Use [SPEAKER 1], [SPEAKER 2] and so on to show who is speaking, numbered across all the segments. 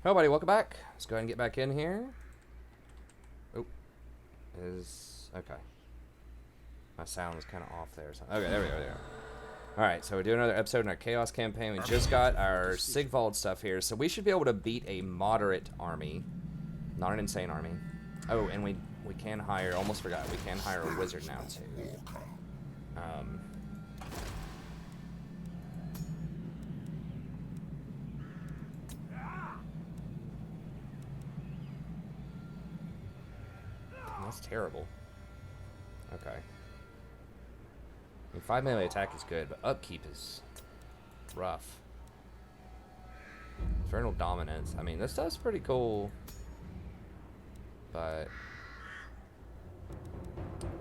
[SPEAKER 1] Hello, buddy. Welcome back. Let's go ahead and get back in here. Oh, okay. My sound was kind of off there. So, okay, there we go. All right, so we're doing another episode in our Chaos campaign. We just got our Sigvald stuff here, so we should be able to beat a moderate army, not an insane army. Oh, and we can hire. Almost forgot. We can hire a wizard now too. That's terrible. Okay. I mean, 5 melee attack is good, but upkeep is rough. Infernal Dominance. I mean, this stuff's pretty cool, but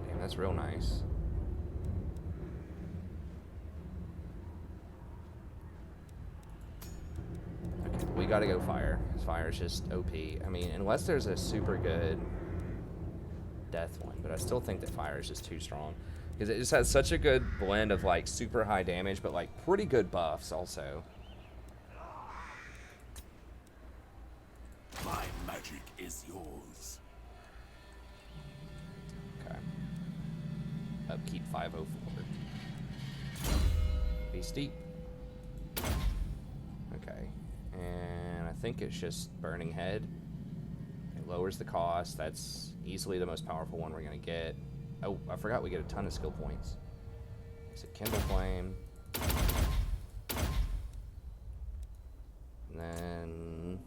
[SPEAKER 1] damn, that's real nice. Okay, but we gotta go fire. Fire is just OP. I mean, unless there's a super good death one, but I still think that fire is just too strong because it just has such a good blend of like super high damage but like pretty good buffs also.
[SPEAKER 2] My magic is yours.
[SPEAKER 1] Okay. Upkeep 504. Be steep. Okay. And I think it's just Burning Head. It lowers the cost. That's easily the most powerful one we're going to get. Oh, I forgot we get a ton of skill points. It's a Kindle Flame. And then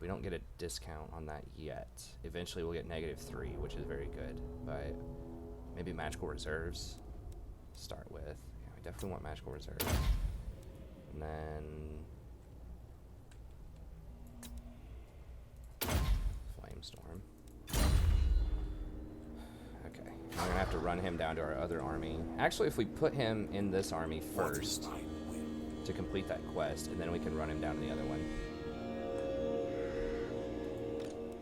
[SPEAKER 1] we don't get a discount on that yet. Eventually we'll get -3, which is very good. But maybe Magical Reserves to start with. Yeah, we definitely want Magical Reserves. And then Storm. Okay, we're gonna have to run him down to our other army. Actually, if we put him in this army first to complete that quest, and then we can run him down to the other one.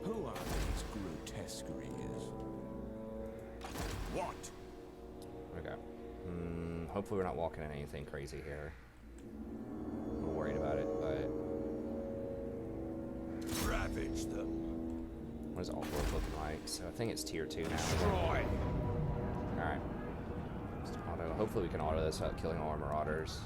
[SPEAKER 2] Who are these grotesqueries? What?
[SPEAKER 1] Okay. Hopefully we're not walking in anything crazy here. I'm a little worried about it, but
[SPEAKER 2] Ravage them.
[SPEAKER 1] what is Altworth looking like? So I think it's tier 2 now.
[SPEAKER 2] Destroy.
[SPEAKER 1] Alright. Auto. Hopefully we can auto this without killing all our marauders.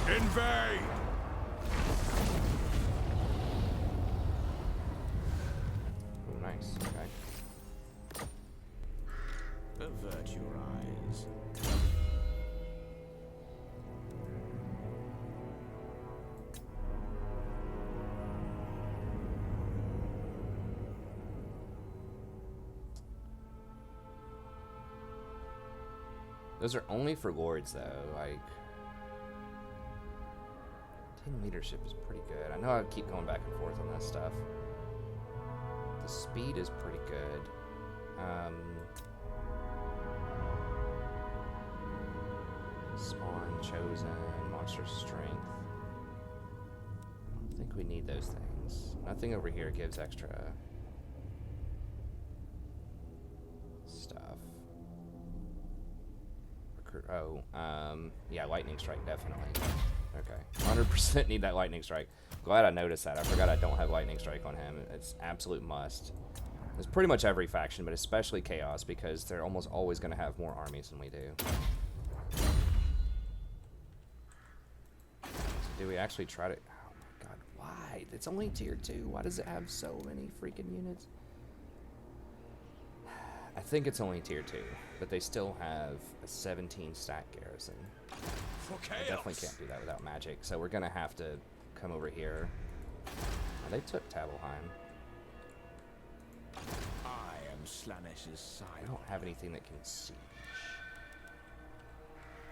[SPEAKER 1] Good.
[SPEAKER 2] Invade.
[SPEAKER 1] Nice, okay.
[SPEAKER 2] Avert your eyes.
[SPEAKER 1] Those are only for lords, though. Like, 10 leadership is pretty good. I know I keep going back and forth on this stuff. The speed is pretty good. Spawn, chosen, monster strength. I don't think we need those things. Nothing over here gives extra stuff. Yeah, lightning strike definitely. Okay, 100% need that lightning strike. Glad I noticed that. I forgot I don't have lightning strike on him. It's absolute must. It's pretty much every faction, but especially Chaos, because they're almost always going to have more armies than we do. So do we actually try to... Oh my god, why? It's only tier 2. Why does it have so many freaking units? I think it's only tier 2, but they still have a 17 stack garrison.
[SPEAKER 2] For chaos.
[SPEAKER 1] I definitely can't do that without magic, so we're going to have to come over here. Oh, they took Tavelheim.
[SPEAKER 2] I am Slanesh's side.
[SPEAKER 1] I don't have anything that can siege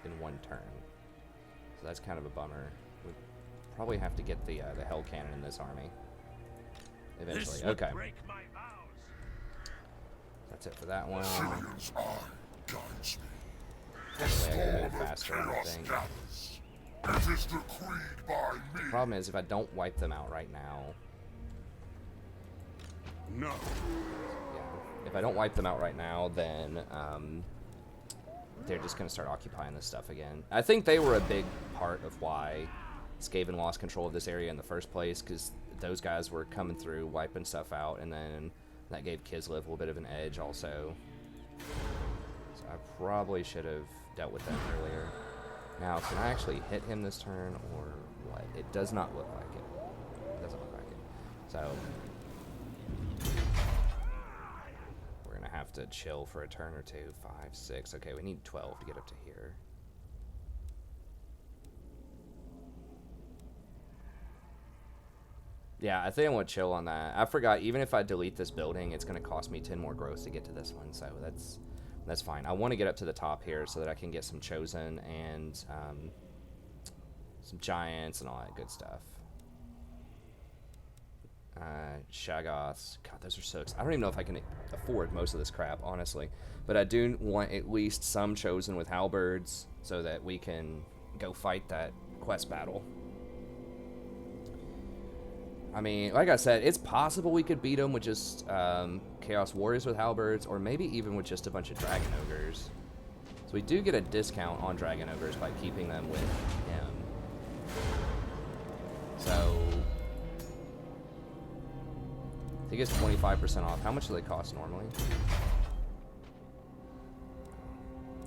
[SPEAKER 1] in one turn, so that's kind of a bummer. We probably have to get the Hell Cannon in this army eventually. Okay, that's it for that one. Hopefully I can move faster, I think.
[SPEAKER 3] is decreed by me.
[SPEAKER 1] Problem is, if I don't wipe them out right now,
[SPEAKER 2] No.
[SPEAKER 1] yeah, if I don't wipe them out right now, then they're just going to start occupying this stuff again. I think they were a big part of why Skaven lost control of this area in the first place, because those guys were coming through, wiping stuff out, and then that gave Kislev a little bit of an edge also. So I probably should have dealt with them earlier. Now, can I actually hit him this turn, or what? It does not look like it. It doesn't look like it. So we're going to have to chill for a turn or two. 5, 6. Okay, we need 12 to get up to here. Yeah, I think I'm going to chill on that. I forgot, even if I delete this building, it's going to cost me 10 more growth to get to this one, so that's fine. I want to get up to the top here so that I can get some Chosen and some Giants and all that good stuff. Shaggoths. God, those are so expensive. I don't even know if I can afford most of this crap, honestly. But I do want at least some Chosen with Halberds so that we can go fight that quest battle. I mean, like I said, it's possible we could beat them with just Chaos Warriors with Halberds, or maybe even with just a bunch of Dragon Ogres. So we do get a discount on Dragon Ogres by keeping them with him. So I think it's 25% off. How much do they cost normally?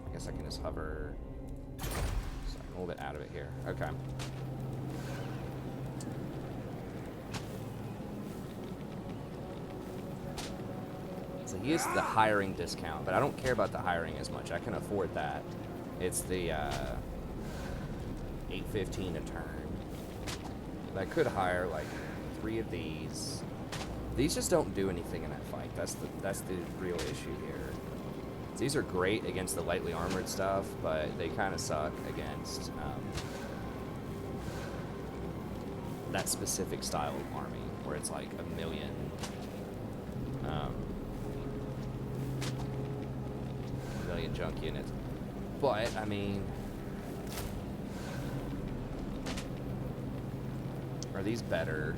[SPEAKER 1] I guess I can just hover. Sorry, I'm a little bit out of it here. Okay. So he is the hiring discount, but I don't care about the hiring as much. I can afford that. It's the $8.15 a turn. But I could hire like 3 of these. These just don't do anything in that fight. That's the real issue here. These are great against the lightly armored stuff, but they kind of suck against that specific style of army, where it's like a million. Junk units. But I mean, are these better?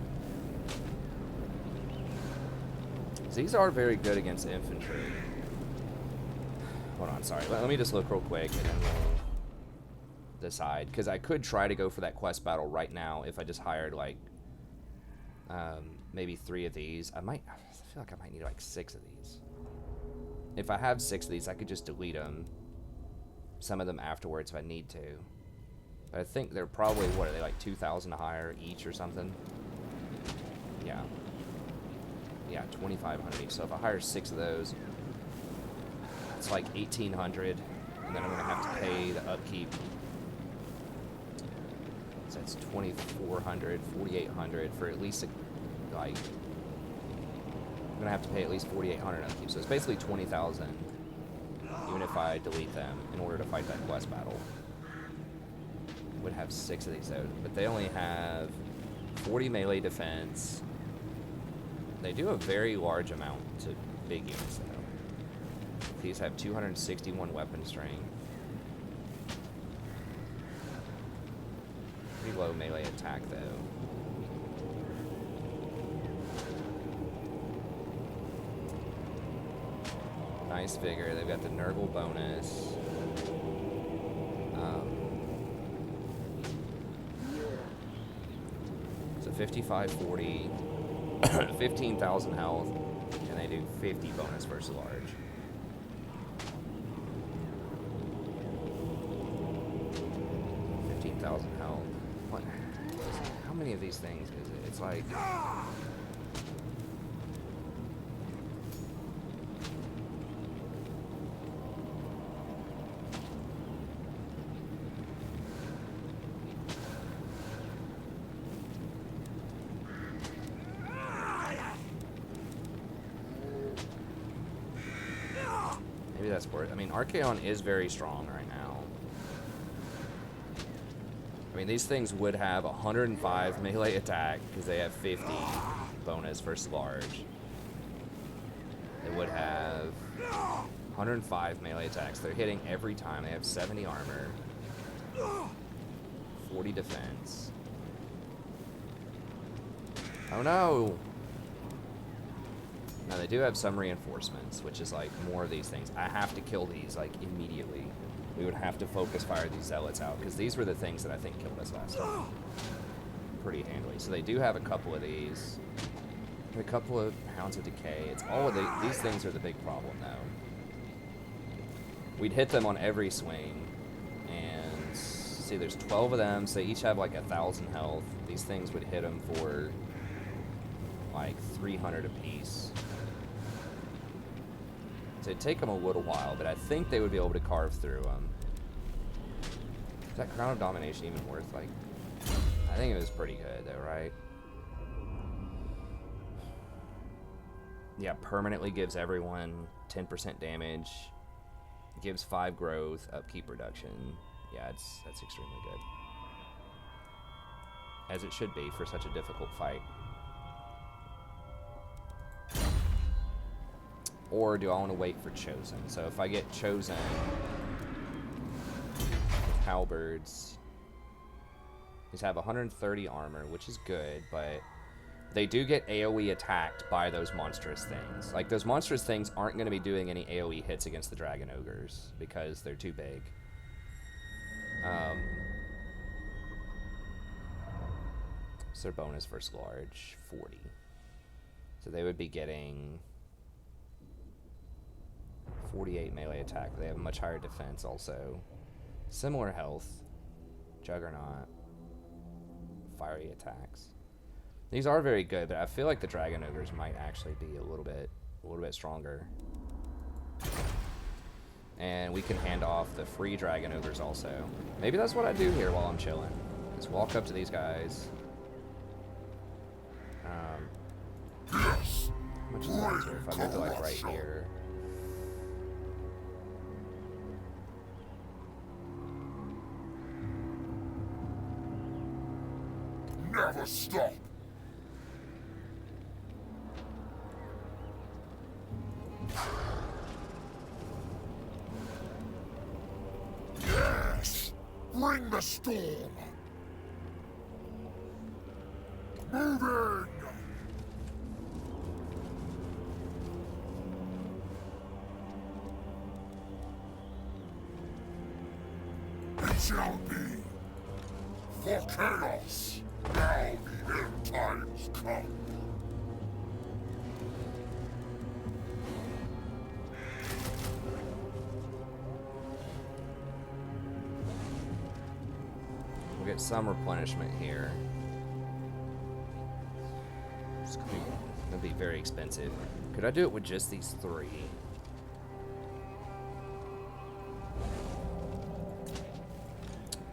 [SPEAKER 1] These are very good against infantry. Hold on, sorry. Let me just look real quick and then we'll decide, because I could try to go for that quest battle right now if I just hired like maybe 3 of these. I feel like I might need like 6 of these. If I have 6 of these, I could just delete them. Some of them afterwards if I need to. But I think they're probably, what are they, like 2,000 to hire each or something? Yeah. Yeah, 2,500 each. So if I hire 6 of those, it's like 1,800. And then I'm going to have to pay the upkeep. So it's 2,400, 4,800 for at least, like... I'm going to have to pay at least 4,800 upkeep. So it's basically 20,000, even if I delete them, in order to fight that quest battle. Would have 6 of these though, but they only have 40 melee defense. They do a very large amount to big units though. These have 261 weapon strength. Pretty low melee attack though. Nice figure. They've got the Nurgle bonus. So 55, 40, 15,000 health, and they do 50 bonus versus large. Health. What? How many of these things is it? It's like... Maybe that's worth it. I mean, Archaon is very strong right now. I mean, these things would have 105 melee attack because they have 50 bonus versus large. They would have 105 melee attacks. They're hitting every time. They have 70 armor. 40 defense. Oh no! Now they do have some reinforcements, which is like more of these things. I have to kill these like immediately. We would have to focus fire these zealots out, because these were the things that I think killed us last time. Pretty handily. So they do have a couple of these. A couple of Hounds of Decay. It's all of these things are the big problem though. We'd hit them on every swing. And see, there's 12 of them, so they each have like 1,000 health. These things would hit them for like 300 apiece. So it'd take them a little while, but I think they would be able to carve through them. Is that Crown of Domination even worth, like... I think it was pretty good, though, right? Yeah, permanently gives everyone 10% damage. Gives 5 growth, upkeep reduction. Yeah, that's extremely good. As it should be for such a difficult fight. Or do I want to wait for Chosen? So if I get Chosen with halberds, these have 130 armor, which is good, but they do get AoE attacked by those monstrous things. Like, those monstrous things aren't going to be doing any AoE hits against the Dragon Ogres because they're too big. So their bonus versus large, 40. So they would be getting 48 melee attack, but they have a much higher defense also. Similar health. Juggernaut. Fiery attacks. These are very good, but I feel like the Dragon Ogres might actually be a little bit stronger. And we can hand off the free Dragon Ogres also. Maybe that's what I do here while I'm chilling. Just walk up to these guys. How much is that here? If I go to like right here.
[SPEAKER 3] Never stop. Yes, bring the storm. Moving. It shall be for chaos. Now the end times come.
[SPEAKER 1] We'll get some replenishment here. It's gonna be very expensive. Could I do it with just these 3?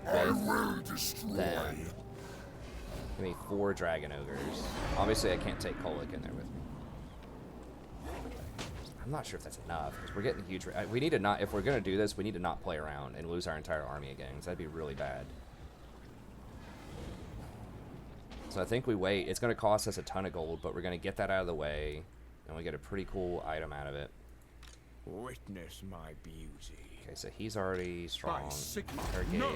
[SPEAKER 3] I will destroy.
[SPEAKER 1] Then give me 4 Dragon Ogres. Obviously, I can't take Kolick in there with me. I'm not sure if that's enough, because we're getting huge... We need to not... If we're going to do this, we need to not play around and lose our entire army again, because that'd be really bad. So I think we wait. It's going to cost us a ton of gold, but we're going to get that out of the way, and we get a pretty cool item out of it.
[SPEAKER 2] Witness my beauty.
[SPEAKER 1] Okay, so he's already strong.
[SPEAKER 2] No.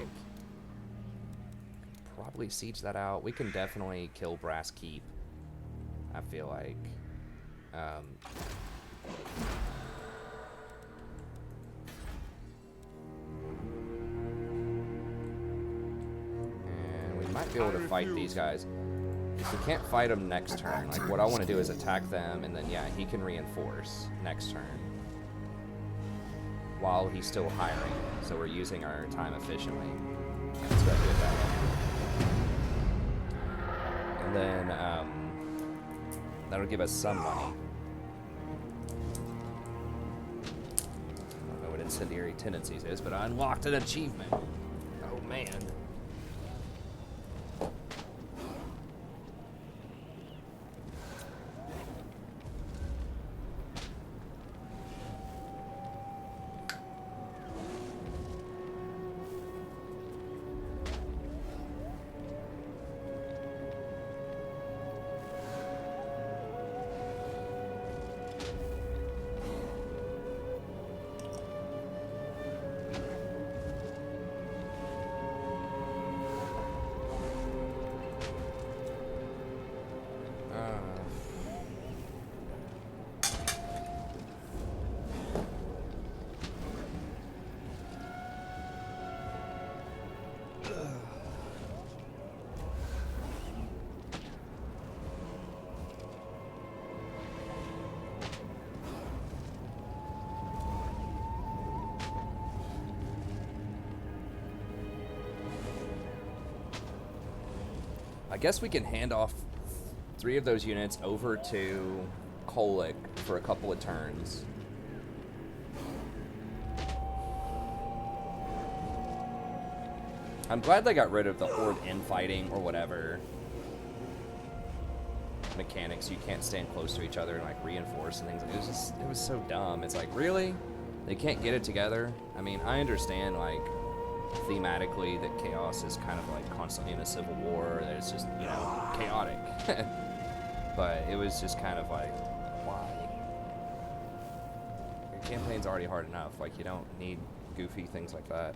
[SPEAKER 1] Probably siege that out. We can definitely kill Brass Keep, I feel like. And we might be able to fight these guys. If we can't fight them next turn, like what I want to do is attack them, and then yeah, he can reinforce next turn while he's still hiring. So we're using our time efficiently. Let's go do it that way. And then that'll give us some money. I don't know what Incendiary Tendencies is, but I unlocked an achievement. Oh man. I guess we can hand off 3 of those units over to Kolick for a couple of turns. I'm glad they got rid of the horde infighting or whatever mechanics. You can't stand close to each other and like reinforce and things. It was so dumb. It's like, really? They can't get it together? I mean, I understand like thematically that chaos is kind of like constantly in a civil war, that it's just, you know, chaotic. But it was just kind of like, why? Your campaign's already hard enough. Like, you don't need goofy things like that.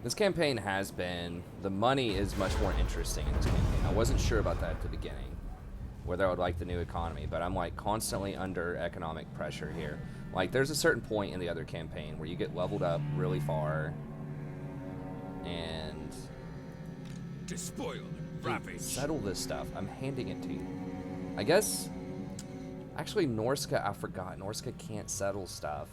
[SPEAKER 1] This campaign has been, the money is much more interesting in this campaign. I wasn't sure about that at the beginning, whether I would like the new economy, but I'm like constantly under economic pressure here. Like there's a certain point in the other campaign where you get leveled up really far and
[SPEAKER 2] despoil,
[SPEAKER 1] ravage. Settle this stuff. I'm handing it to you. I guess, actually Norska, I forgot. Norska can't settle stuff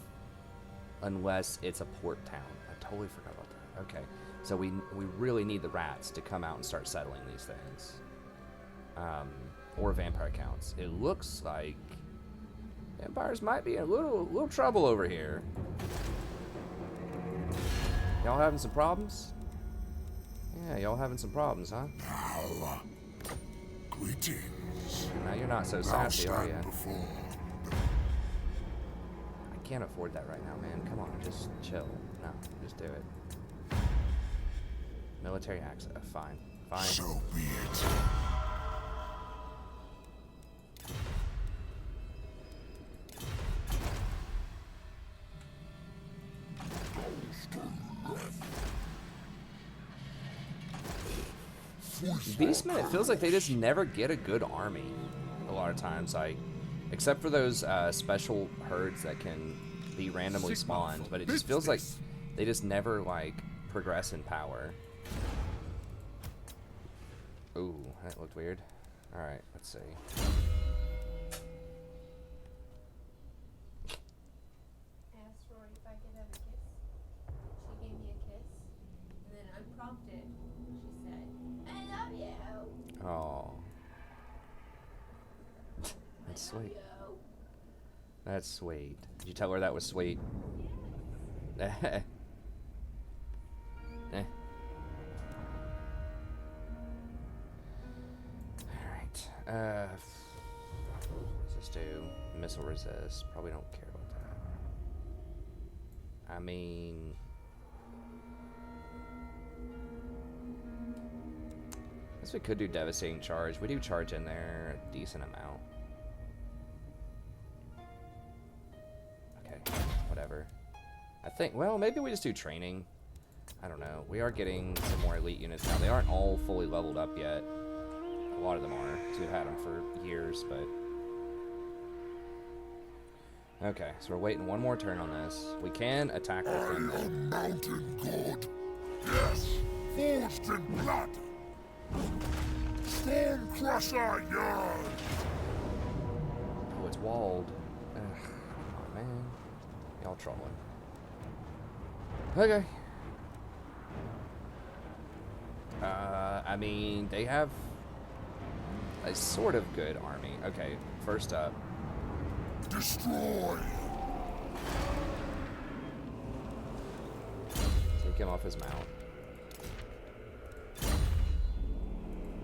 [SPEAKER 1] unless it's a port town. I totally forgot about that. Okay, so we really need the rats to come out and start settling these things. Or vampire counts. It looks like vampires might be in a little trouble over here. Y'all having some problems? Yeah, y'all having some problems, huh?
[SPEAKER 3] Now, greetings.
[SPEAKER 1] Now you're not so sassy, are you? I can't afford that right now, man. Come on, just chill. No, just do it. Military access. Fine. Fine.
[SPEAKER 3] So be it.
[SPEAKER 1] Beastmen, it feels like they just never get a good army a lot of times, like, except for those special herds that can be randomly spawned, but it just feels like they just never, like, progress in power. Ooh, that looked weird. Alright, let's see.
[SPEAKER 4] Asked Rory if I could have a kiss. She gave me a kiss, and then unprompted, she said, "I love you."
[SPEAKER 1] Oh. That's sweet. That's sweet. Did you tell her that was sweet? Eh. Alright. What's this do? Missile resist. Probably don't care about that. I mean, I guess we could do devastating charge. We do charge in there a decent amount. Okay, whatever. I think, well, maybe we just do training. I don't know. We are getting some more elite units now. They aren't all fully leveled up yet. A lot of them are, because we've had them for years, but... Okay, so we're waiting one more turn on this. We can attack the thing.
[SPEAKER 3] I am mountain god. Yes, forged in blood. Storm crusher, yard.
[SPEAKER 1] Oh, it's walled. Ugh, come on, man. Y'all trolling. Okay. I mean, they have a sort of good army. Okay, first up.
[SPEAKER 3] Destroy.
[SPEAKER 1] Take him off his mount.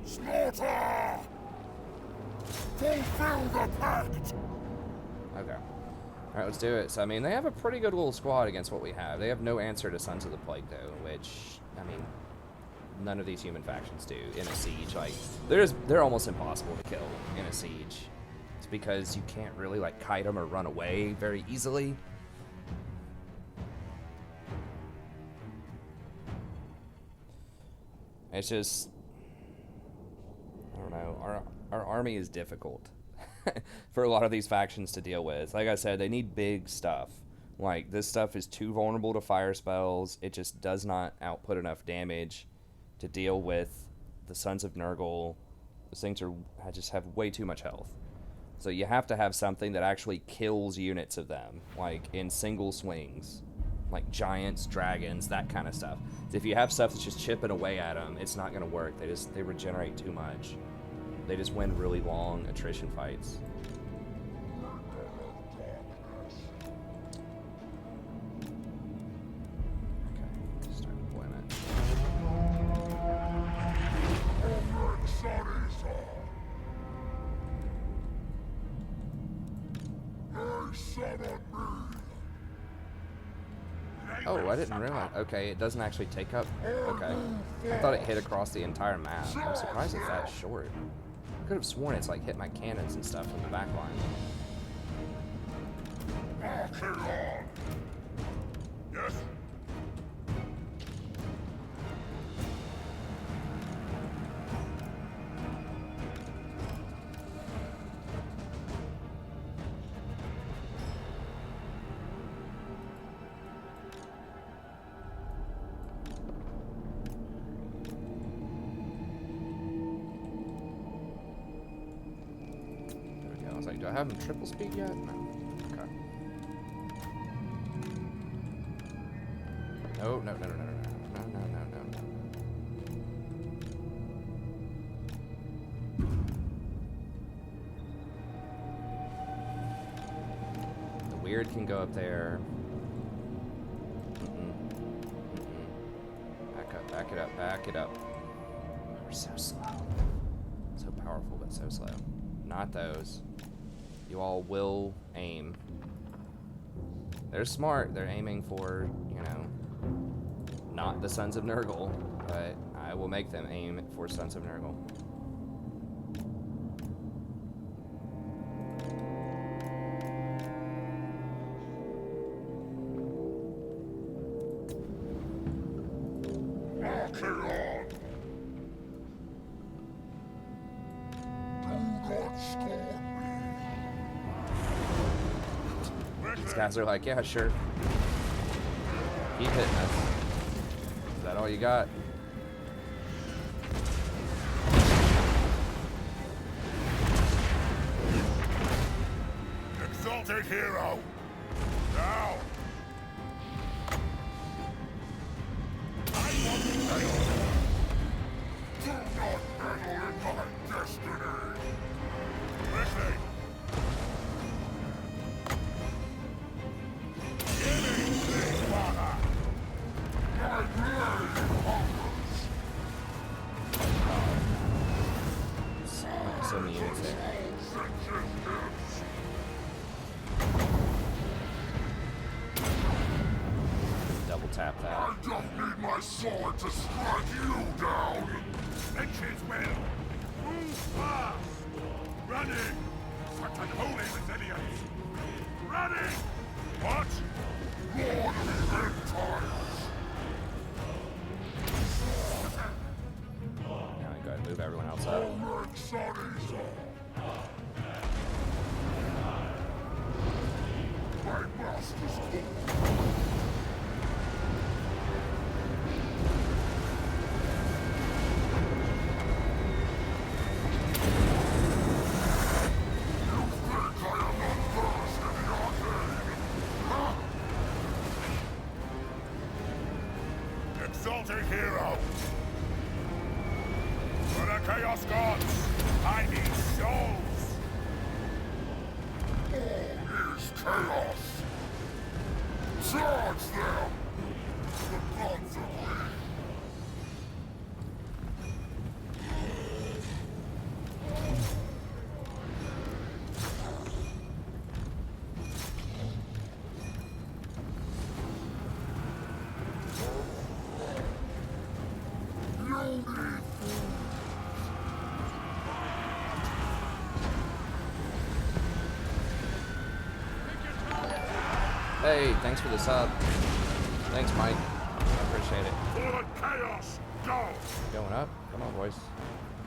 [SPEAKER 3] Slaughter. Fulfill the pact.
[SPEAKER 1] Okay. Alright, let's do it. So, I mean, they have a pretty good little squad against what we have. They have no answer to Sons of the Plague, though, which, I mean, none of these human factions do in a siege. Like, they're almost impossible to kill in a siege. It's because you can't really, like, kite them or run away very easily. It's just, I don't know, our army is difficult for a lot of these factions to deal with. Like I said, they need big stuff. Like, this stuff is too vulnerable to fire spells. It just does not output enough damage to deal with the Sons of Nurgle. Those things just have way too much health. So you have to have something that actually kills units of them, like in single swings. Like giants, dragons, that kind of stuff. If you have stuff that's just chipping away at them, it's not going to work. They regenerate too much. They just win really long attrition fights. Okay, start deployment. Oh, I didn't realize. Okay, it doesn't actually take up. Okay. I thought it hit across the entire map. I'm surprised it's that short. I could have sworn it's like hit my cannons and stuff from the back line.
[SPEAKER 3] Archaon! Yes?
[SPEAKER 1] Do I have them triple speed yet? No. Okay. No. The weird can go up there. Back it up. We're so slow. So powerful, but so slow. Not those. You all will aim. They're smart. They're aiming for, you know, not the Sons of Nurgle, but I will make them aim for Sons of Nurgle.
[SPEAKER 3] Archaon! Do not scorn me.
[SPEAKER 1] These guys are like, yeah, sure. Keep hitting us. Is that all you got?
[SPEAKER 3] Exalted hero! Now! I want to fail! Do not meddle in my destiny! Quickly!
[SPEAKER 1] So many units there. Double tap that.
[SPEAKER 3] I don't need my sword to strike you down! Inches will! Move fast! Running! Such unholy resilience! Running! What? Lord of the Empires!
[SPEAKER 1] Now I go ahead and move everyone else up.
[SPEAKER 3] My master's call. Exalted hero! For the Chaos Gods, I need souls! All is chaos! Charge them! The gods of League!
[SPEAKER 1] Hey, thanks for the sub. Thanks, Mike. I appreciate it.
[SPEAKER 3] For the chaos, go!
[SPEAKER 1] Going up? Come on, boys.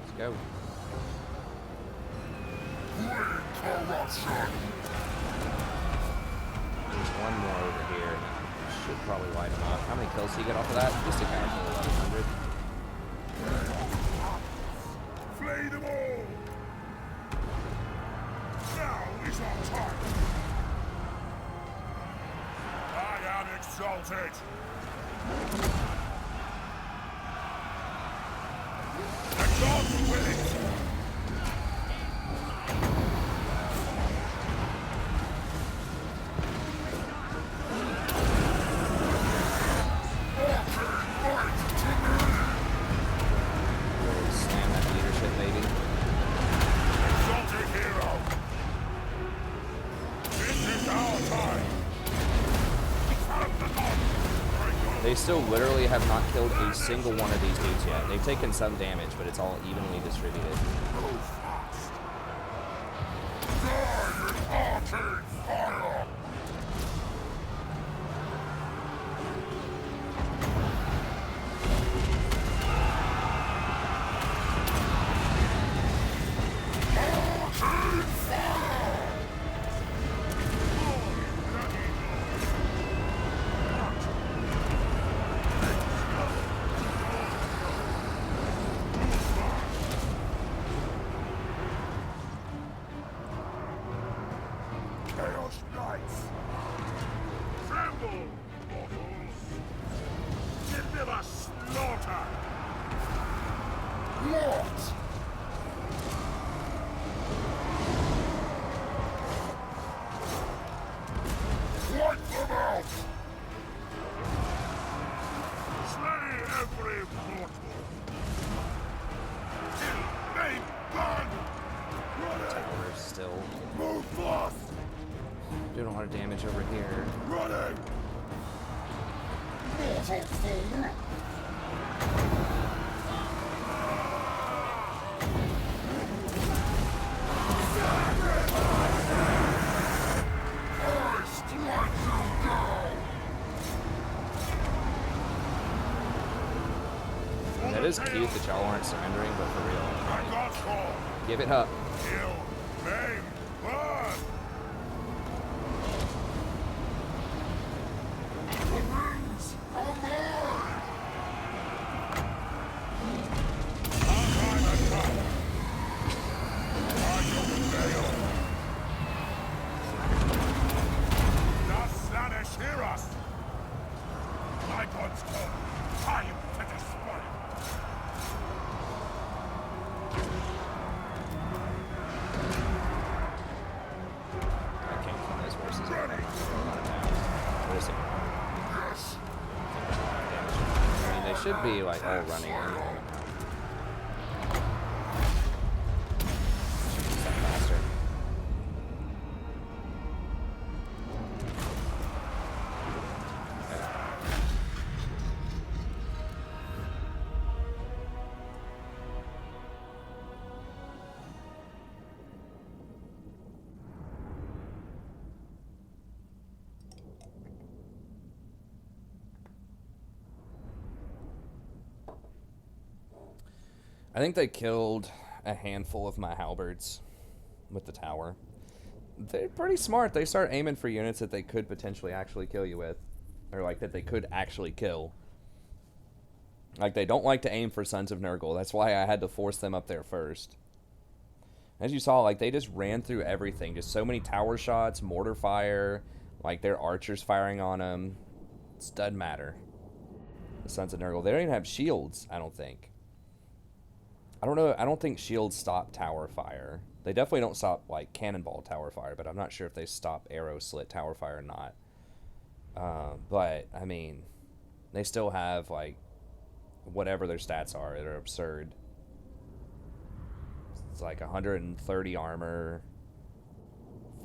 [SPEAKER 1] Let's go.
[SPEAKER 3] Corruption!
[SPEAKER 1] There's one more over here. Should probably light him up. How many kills did he get off of that? Just a casual 1100.
[SPEAKER 3] Flay them all! Now! I am exalted! The gods will it!
[SPEAKER 1] Slam that leadership, baby.
[SPEAKER 3] Exalted hero! This is our time! From the north!
[SPEAKER 1] They still literally have not killed a single one of these dudes yet. They've taken some damage, but it's all evenly distributed.
[SPEAKER 3] Go fast! Die in Archaon fire! Archaon fire! Chaos Knights! Tremble, mortals! Deliver slaughter! What? Wipe them out! Slay every mortal! Kill, maim, burn!
[SPEAKER 1] Towers still
[SPEAKER 3] Move fast!
[SPEAKER 1] doing a lot of damage over here.
[SPEAKER 3] Running! Mortal fool! I strike you down!
[SPEAKER 1] That is cute that y'all aren't surrendering, but for real,
[SPEAKER 3] My God's call!
[SPEAKER 1] give it up.
[SPEAKER 3] Kill, maim, burn! The rings are mine! Our time has come! I don't fail! Does Slanish hear us? My God's call! Time to destroy!
[SPEAKER 1] I can't kill those horses. What is it?
[SPEAKER 3] Yes!
[SPEAKER 1] I mean, they should be like all running any moment now. Is that faster? I think they killed a handful of my halberds with the tower. They're pretty smart. They start aiming for units that they could potentially actually kill you with. Or like that they could actually kill. Like they don't like to aim for Sons of Nurgle. That's why I had to force them up there first. As you saw, like they just ran through everything. Just so many tower shots, mortar fire, like their archers firing on them. It doesn't matter. The Sons of Nurgle. They don't even have shields, I don't think. I don't know. I don't think shields stop tower fire. They definitely don't stop like cannonball tower fire, but I'm not sure if they stop arrow slit tower fire or not. But I mean, they still have like whatever their stats are. They're absurd. It's like 130 armor,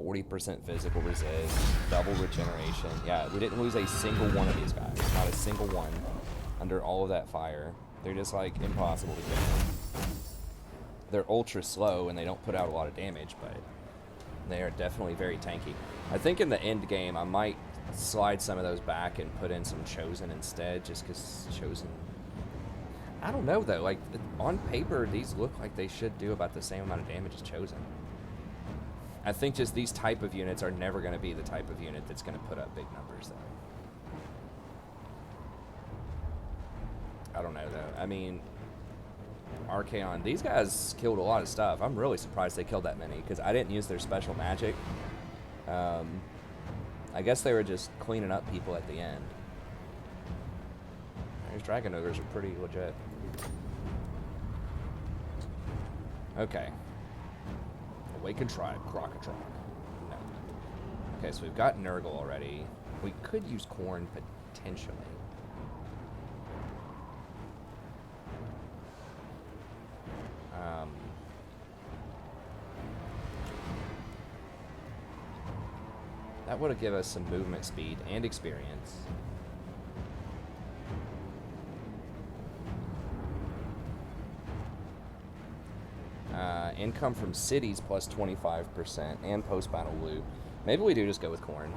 [SPEAKER 1] 40% physical resist, double regeneration. Yeah, we didn't lose a single one of these guys. Not a single one under all of that fire. They're just like impossible to kill. They're ultra slow and they don't put out a lot of damage, but they are definitely very tanky. I think in the end game I might slide some of those back and put in some Chosen instead, just because Chosen... I don't know though, like on paper these look like they should do about the same amount of damage as Chosen. I think just these type of units are never going to be the type of unit that's going to put up big numbers though. I don't know though. I mean, Archaon. These guys killed a lot of stuff. I'm really surprised they killed that many, because I didn't use their special magic. I guess they were just cleaning up people at the end. These dragon ogres are pretty legit. Okay. Awakened Tribe, Crocotroc. No. Okay, so we've got Nurgle already. We could use Corn potentially. That would have given us some movement speed and experience. Income from cities plus 25% and post-battle loot. Maybe we do just go with Corn.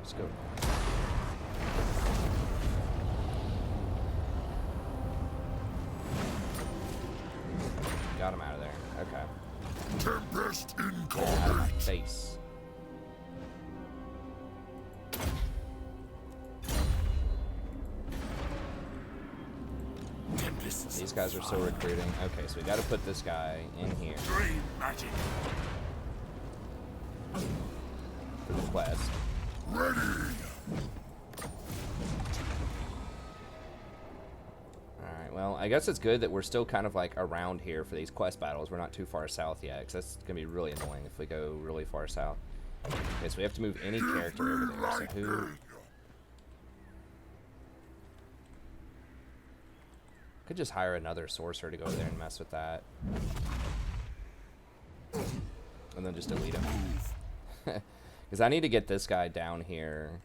[SPEAKER 1] Let's go. Got him out of there. Okay.
[SPEAKER 3] Tempest
[SPEAKER 1] Out of my
[SPEAKER 3] incarnate.
[SPEAKER 1] face. These guys are still recruiting. Okay, so we got to put this guy in here
[SPEAKER 3] Dream magic.
[SPEAKER 1] for the quest.
[SPEAKER 3] Ready.
[SPEAKER 1] Alright, well, I guess it's good that we're still kind of like around here for these quest battles. We're not too far south yet, because that's going to be really annoying if we go really far south. Okay, so we have to move any character over there. So who... Could just hire another sorcerer to go over there and mess with that. And then just delete him. Because I need to get this guy down here.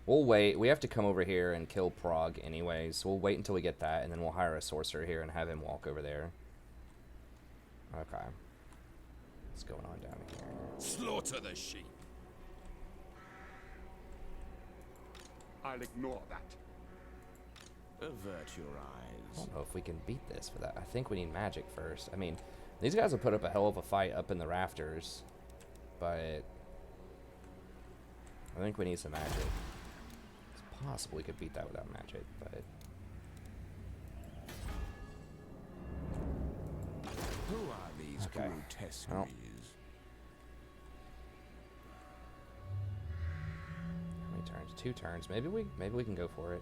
[SPEAKER 1] We'll wait. We have to come over here and kill Prague anyways. So we'll wait until we get that, and then we'll hire a sorcerer here and have him walk over there. Okay. What's going on down here?
[SPEAKER 2] Slaughter the sheep.
[SPEAKER 3] I'll ignore that.
[SPEAKER 5] Avert your
[SPEAKER 1] I
[SPEAKER 5] eyes.
[SPEAKER 1] don't know if we can beat this for that. I think we need magic first. I mean, these guys will put up a hell of a fight up in the rafters, but I think we need some magic. It's possible we could beat that without magic, but
[SPEAKER 5] Who are these
[SPEAKER 1] Okay.
[SPEAKER 5] grotesques?
[SPEAKER 1] Well. how many turns? 2 turns. Maybe we can go for it.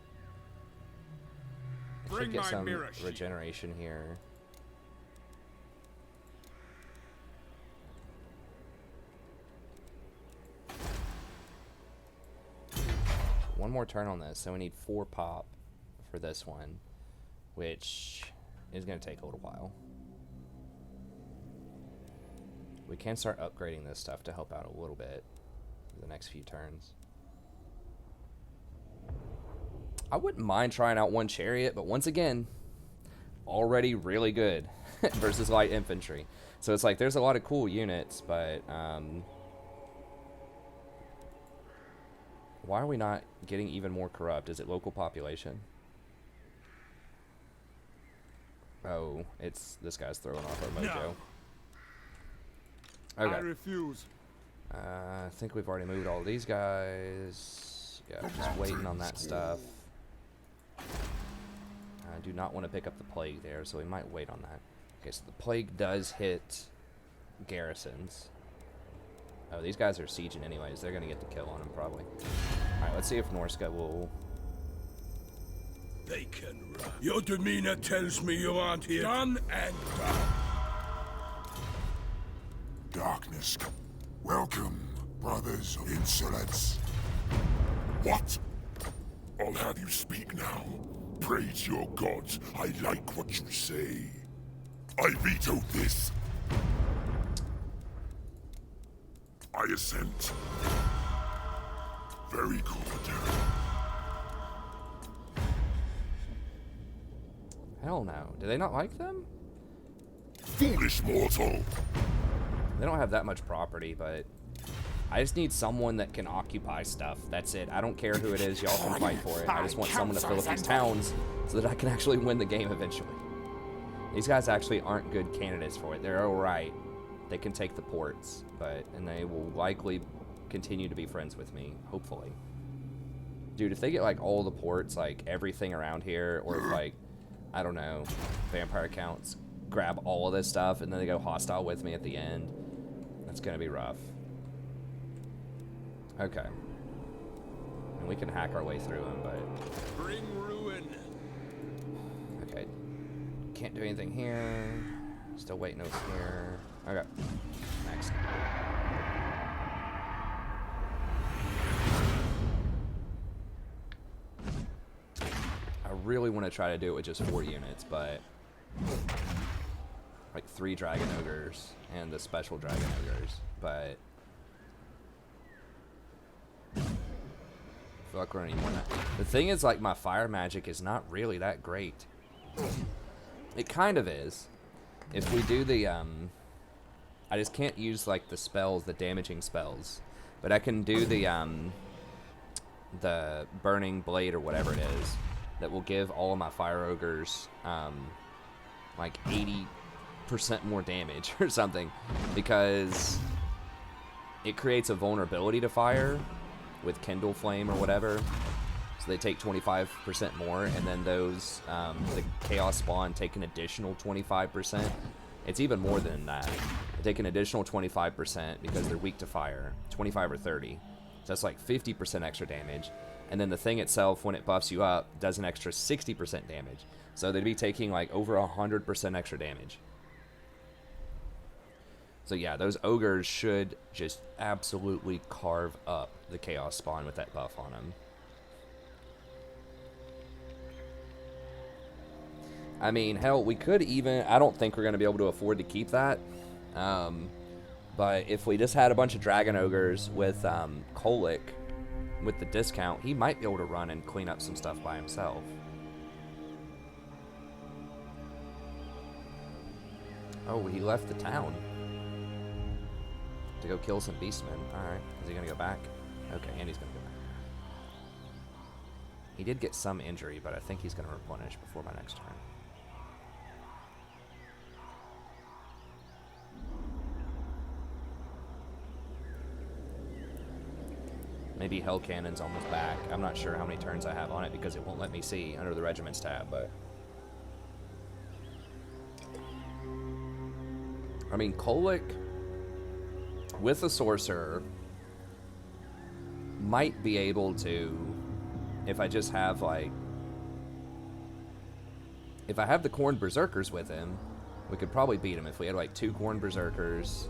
[SPEAKER 1] I should
[SPEAKER 3] Bring
[SPEAKER 1] get
[SPEAKER 3] my
[SPEAKER 1] some
[SPEAKER 3] mirror sheet.
[SPEAKER 1] regeneration here. One more turn on this, so we need 4 pop for this one, which is going to take a little while. We can start upgrading this stuff to help out a little bit for the next few turns. I wouldn't mind trying out one chariot, but once again, already really good versus light infantry. So it's like there's a lot of cool units, but why are we not getting even more corrupt? Is it local population? Oh, it's this guy's throwing off our mojo.
[SPEAKER 3] I
[SPEAKER 1] Okay.
[SPEAKER 3] refuse.
[SPEAKER 1] I think we've already moved all these guys. Yeah, just waiting on that stuff. I do not want to pick up the plague there, so we might wait on that. Okay, so the plague does hit garrisons. Oh, these guys are sieging anyways. They're going to get the kill on them, probably. Alright, let's see if Norska will...
[SPEAKER 2] They can run.
[SPEAKER 3] Your demeanor tells me you aren't here. Done and done. Darkness. Welcome, brothers of insolence. What? I'll have you speak now. Praise your gods. I like what you say. I veto this. I assent. Very good.
[SPEAKER 1] Hell no. Do they not like them?
[SPEAKER 3] Foolish mortal.
[SPEAKER 1] They don't have that much property, but... I just need someone that can occupy stuff. That's it. I don't care who it is. Y'all can fight for it. I just want someone to fill up these towns so that I can actually win the game eventually. These guys actually aren't good candidates for it. They're alright. They can take the ports, and they will likely continue to be friends with me, hopefully. Dude, if they get, like, all the ports, like, everything around here, or if, like, I don't know, vampire counts grab all of this stuff, and then they go hostile with me at the end, that's gonna be rough. Okay. And we can hack our way through them, but...
[SPEAKER 2] Bring ruin.
[SPEAKER 1] Okay. Can't do anything here. Still waiting over here. Okay. Next. I really want to try to do it with just 4 units, but... like 3 Dragon Ogres and the special Dragon Ogres, but... I feel like we're gonna need more than that. The thing is, like, my fire magic is not really that great. It kind of is. If we do the, I just can't use, like, the spells, the damaging spells. But I can do the burning blade or whatever it is that will give all of my fire ogres, like, 80% more damage or something. Because it creates a vulnerability to fire with Kindle Flame or whatever. So they take 25% more, and then those, the Chaos Spawn take an additional 25%. It's even more than that. They take an additional 25% because they're weak to fire, 25 or 30. So that's like 50% extra damage. And then the thing itself, when it buffs you up, does an extra 60% damage. So they'd be taking like over 100% extra damage. So yeah, those ogres should just absolutely carve up the Chaos Spawn with that buff on them. I mean, hell, we could even... I don't think we're going to be able to afford to keep that. But if we just had a bunch of Dragon Ogres with Kolic, with the discount, he might be able to run and clean up some stuff by himself. Oh, he left the town to go kill some beastmen. Alright, is he going to go back? Okay, and he's going to go back. He did get some injury, but I think he's going to replenish before my next turn. Maybe Hell Cannon's almost back. I'm not sure how many turns I have on it because it won't let me see under the Regiments tab, but... I mean, Kolic, with a Sorcerer, might be able to, if I just have, like... If I have the Khorne Berserkers with him, we could probably beat him if we had, like, 2 Khorne Berserkers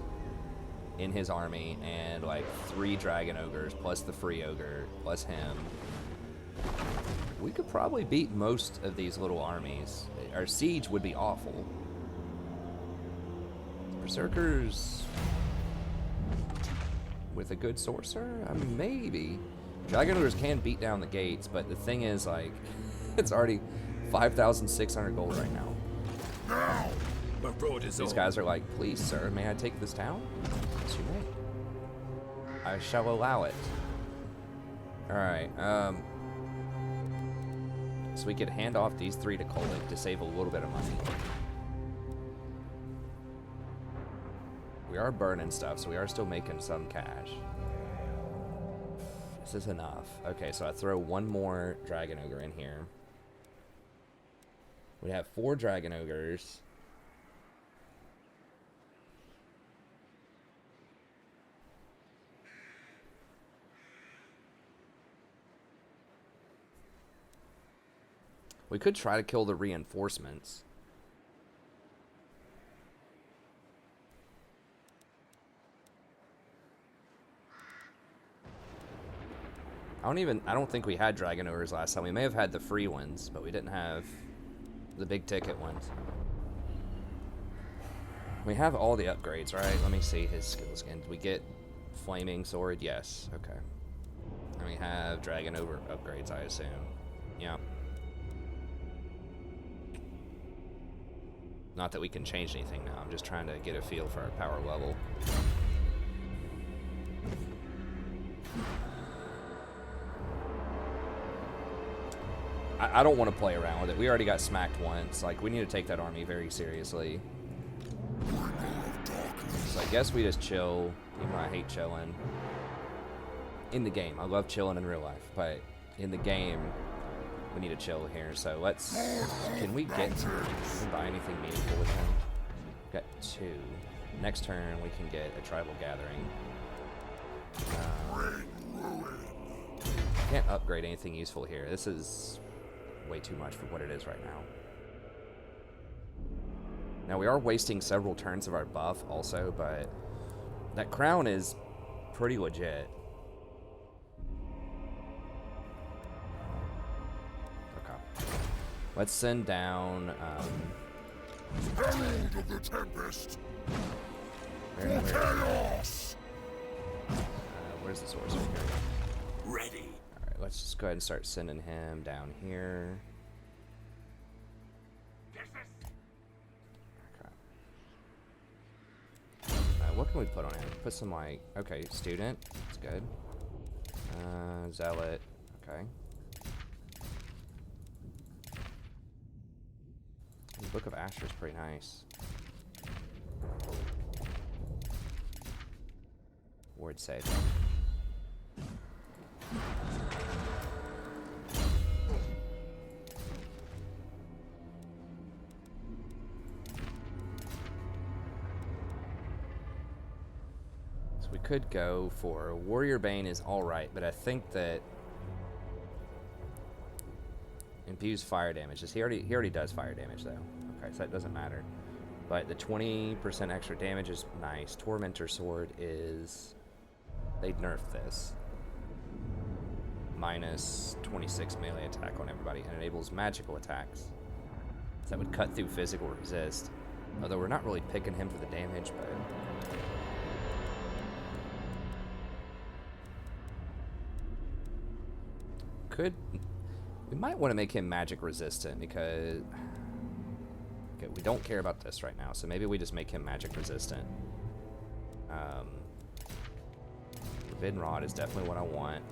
[SPEAKER 1] in his army, and like 3 Dragon Ogres, plus the Free Ogre, plus him. We could probably beat most of these little armies. Our siege would be awful. Berserkers with a good sorcerer? I mean, maybe. Dragon Ogres can beat down the gates, but the thing is, like, it's already 5,600 gold right now.
[SPEAKER 3] Now!
[SPEAKER 1] These guys are like, please, sir, may I take this town? Yes, you may. I shall allow it. Alright, so we could hand off these 3 to Kolic to save a little bit of money. We are burning stuff, so we are still making some cash. This is enough. Okay, so I throw 1 more Dragon Ogre in here. We have 4 Dragon Ogres. We could try to kill the reinforcements. I don't think we had Dragon Ogres last time. We may have had the free ones, but we didn't have the big ticket ones. We have all the upgrades, right? Let me see his skills again. Did we get Flaming Sword? Yes. Okay. And we have Dragon Ogre upgrades, I assume. Yeah. Not that we can change anything now. I'm just trying to get a feel for our power level. I don't want to play around with it. We already got smacked once. Like, we need to take that army very seriously. So I guess we just chill, even though I hate chilling. in the game. I love chilling in real life, but in the game, we need to chill here. So let's. Can we get to buy anything meaningful with him? Got 2. Next turn, we can get a tribal gathering. Can't upgrade anything useful here. This is way too much for what it is right now. Now we are wasting several turns of our buff also, but that crown is pretty legit. Okay. Let's send down
[SPEAKER 3] Herald of the Tempest.
[SPEAKER 1] chaos. Where's the sorcerer here?
[SPEAKER 3] Ready.
[SPEAKER 1] Alright, let's just go ahead and start sending him down here. What can we put on him? Put some like, okay, student, that's good. Zealot, okay. The Book of Asher is pretty nice. Ward save. We could go for Warrior Bane is alright, but I think that infused fire damage. He already does fire damage though. Okay, so that doesn't matter. But the 20% extra damage is nice. Tormentor Sword is, they'd nerf this. Minus 26 melee attack on everybody and enables magical attacks. So that would cut through physical resist. Although we're not really picking him for the damage, but we might want to make him magic resistant because okay, we don't care about this right now, so maybe we just make him magic resistant. Forbidden Rod is definitely what I want.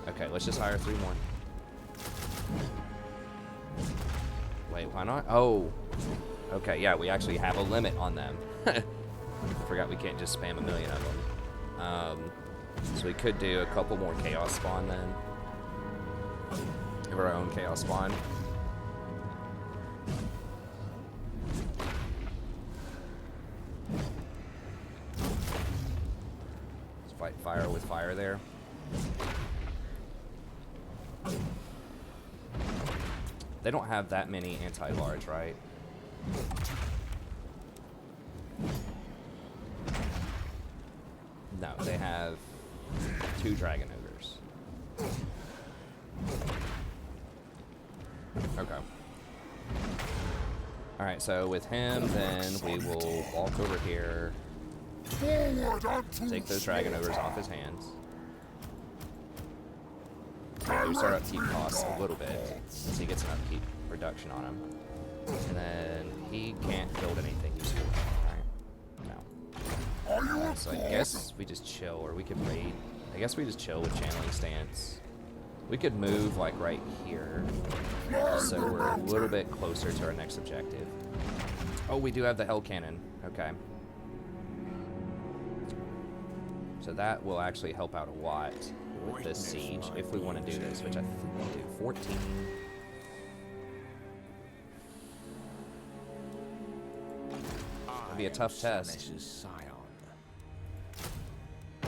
[SPEAKER 1] Okay, let's just hire 3 more. Wait, why not? Oh. Okay, yeah, we actually have a limit on them. I forgot we can't just spam 1 million of them. So we could do a couple more Chaos Spawn then. Have our own Chaos Spawn. Let's fight fire with fire there. They don't have that many anti-large, right? No, they have 2 Dragon Ogres. Okay. Alright, so with him, then we will walk over here, take those Dragon Ogres off his hands. Reduce our upkeep costs a little bit, since he gets an upkeep reduction on him. And then he can't build anything useful. Alright. No. So I guess we just chill, or we could raid. I guess we just chill with channeling stance. We could move like right here, so we're a little bit closer to our next objective. Oh, we do have the Hell Cannon. Okay. So that will actually help out a lot with this siege if we want to do this, which I think we do. 14. It'll be a tough test. I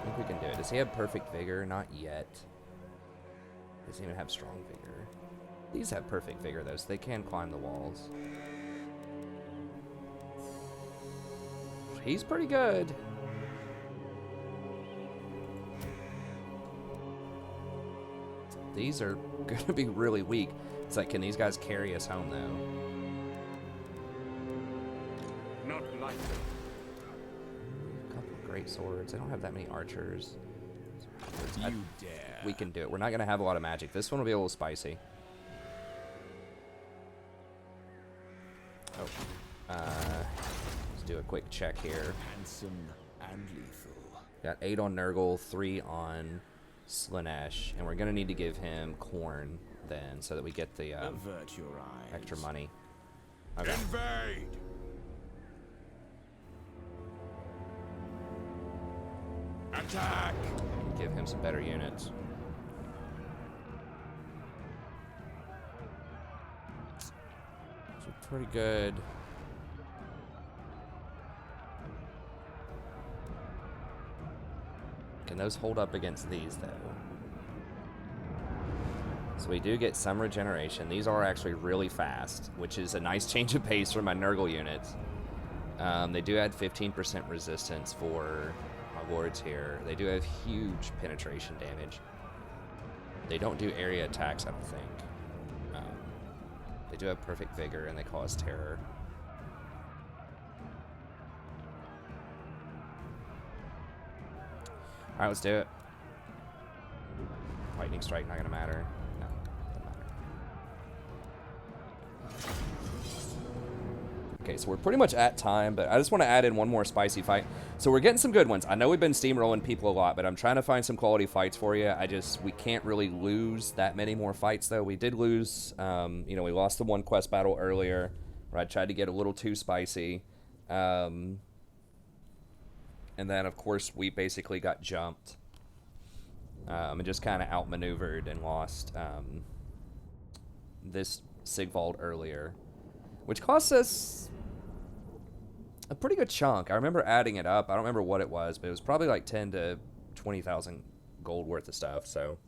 [SPEAKER 1] think we can do it. Does he have perfect vigor? Not yet. Does he even have strong vigor? These have perfect vigor though, so they can climb the walls. He's pretty good. These are gonna be really weak. It's like, can these guys carry us home though?
[SPEAKER 3] Not like
[SPEAKER 1] A couple of great swords. I don't have that many archers.
[SPEAKER 5] You dare.
[SPEAKER 1] We can do it. We're not gonna have a lot of magic. This one will be a little spicy. Oh. Let's do a quick check here.
[SPEAKER 5] Handsome and lethal.
[SPEAKER 1] Got 8 on Nurgle, 3 on Slanesh, and we're gonna need to give him corn then, so that we get the
[SPEAKER 5] Avert your eyes.
[SPEAKER 1] extra money. Okay.
[SPEAKER 3] Invade! Attack!
[SPEAKER 1] Give him some better units. So pretty good. Can those hold up against these, though? So we do get some regeneration. These are actually really fast, which is a nice change of pace for my Nurgle units. They do add 15% resistance for my lords here. They do have huge penetration damage. They don't do area attacks, I don't think. They do have perfect vigor, and they cause terror. Alright, let's do it. Lightning strike, not gonna matter. No, doesn't matter. Okay, so we're pretty much at time, but I just want to add in one more spicy fight. So we're getting some good ones. I know we've been steamrolling people a lot, but I'm trying to find some quality fights for you. We can't really lose that many more fights, though. We did lose, you know, we lost the one quest battle earlier, where I tried to get a little too spicy. And then, of course, we basically got jumped and just kind of outmaneuvered and lost this Sigvald earlier, which cost us a pretty good chunk. I remember adding it up. I don't remember what it was, but it was probably like 10 to 20,000 gold worth of stuff. So,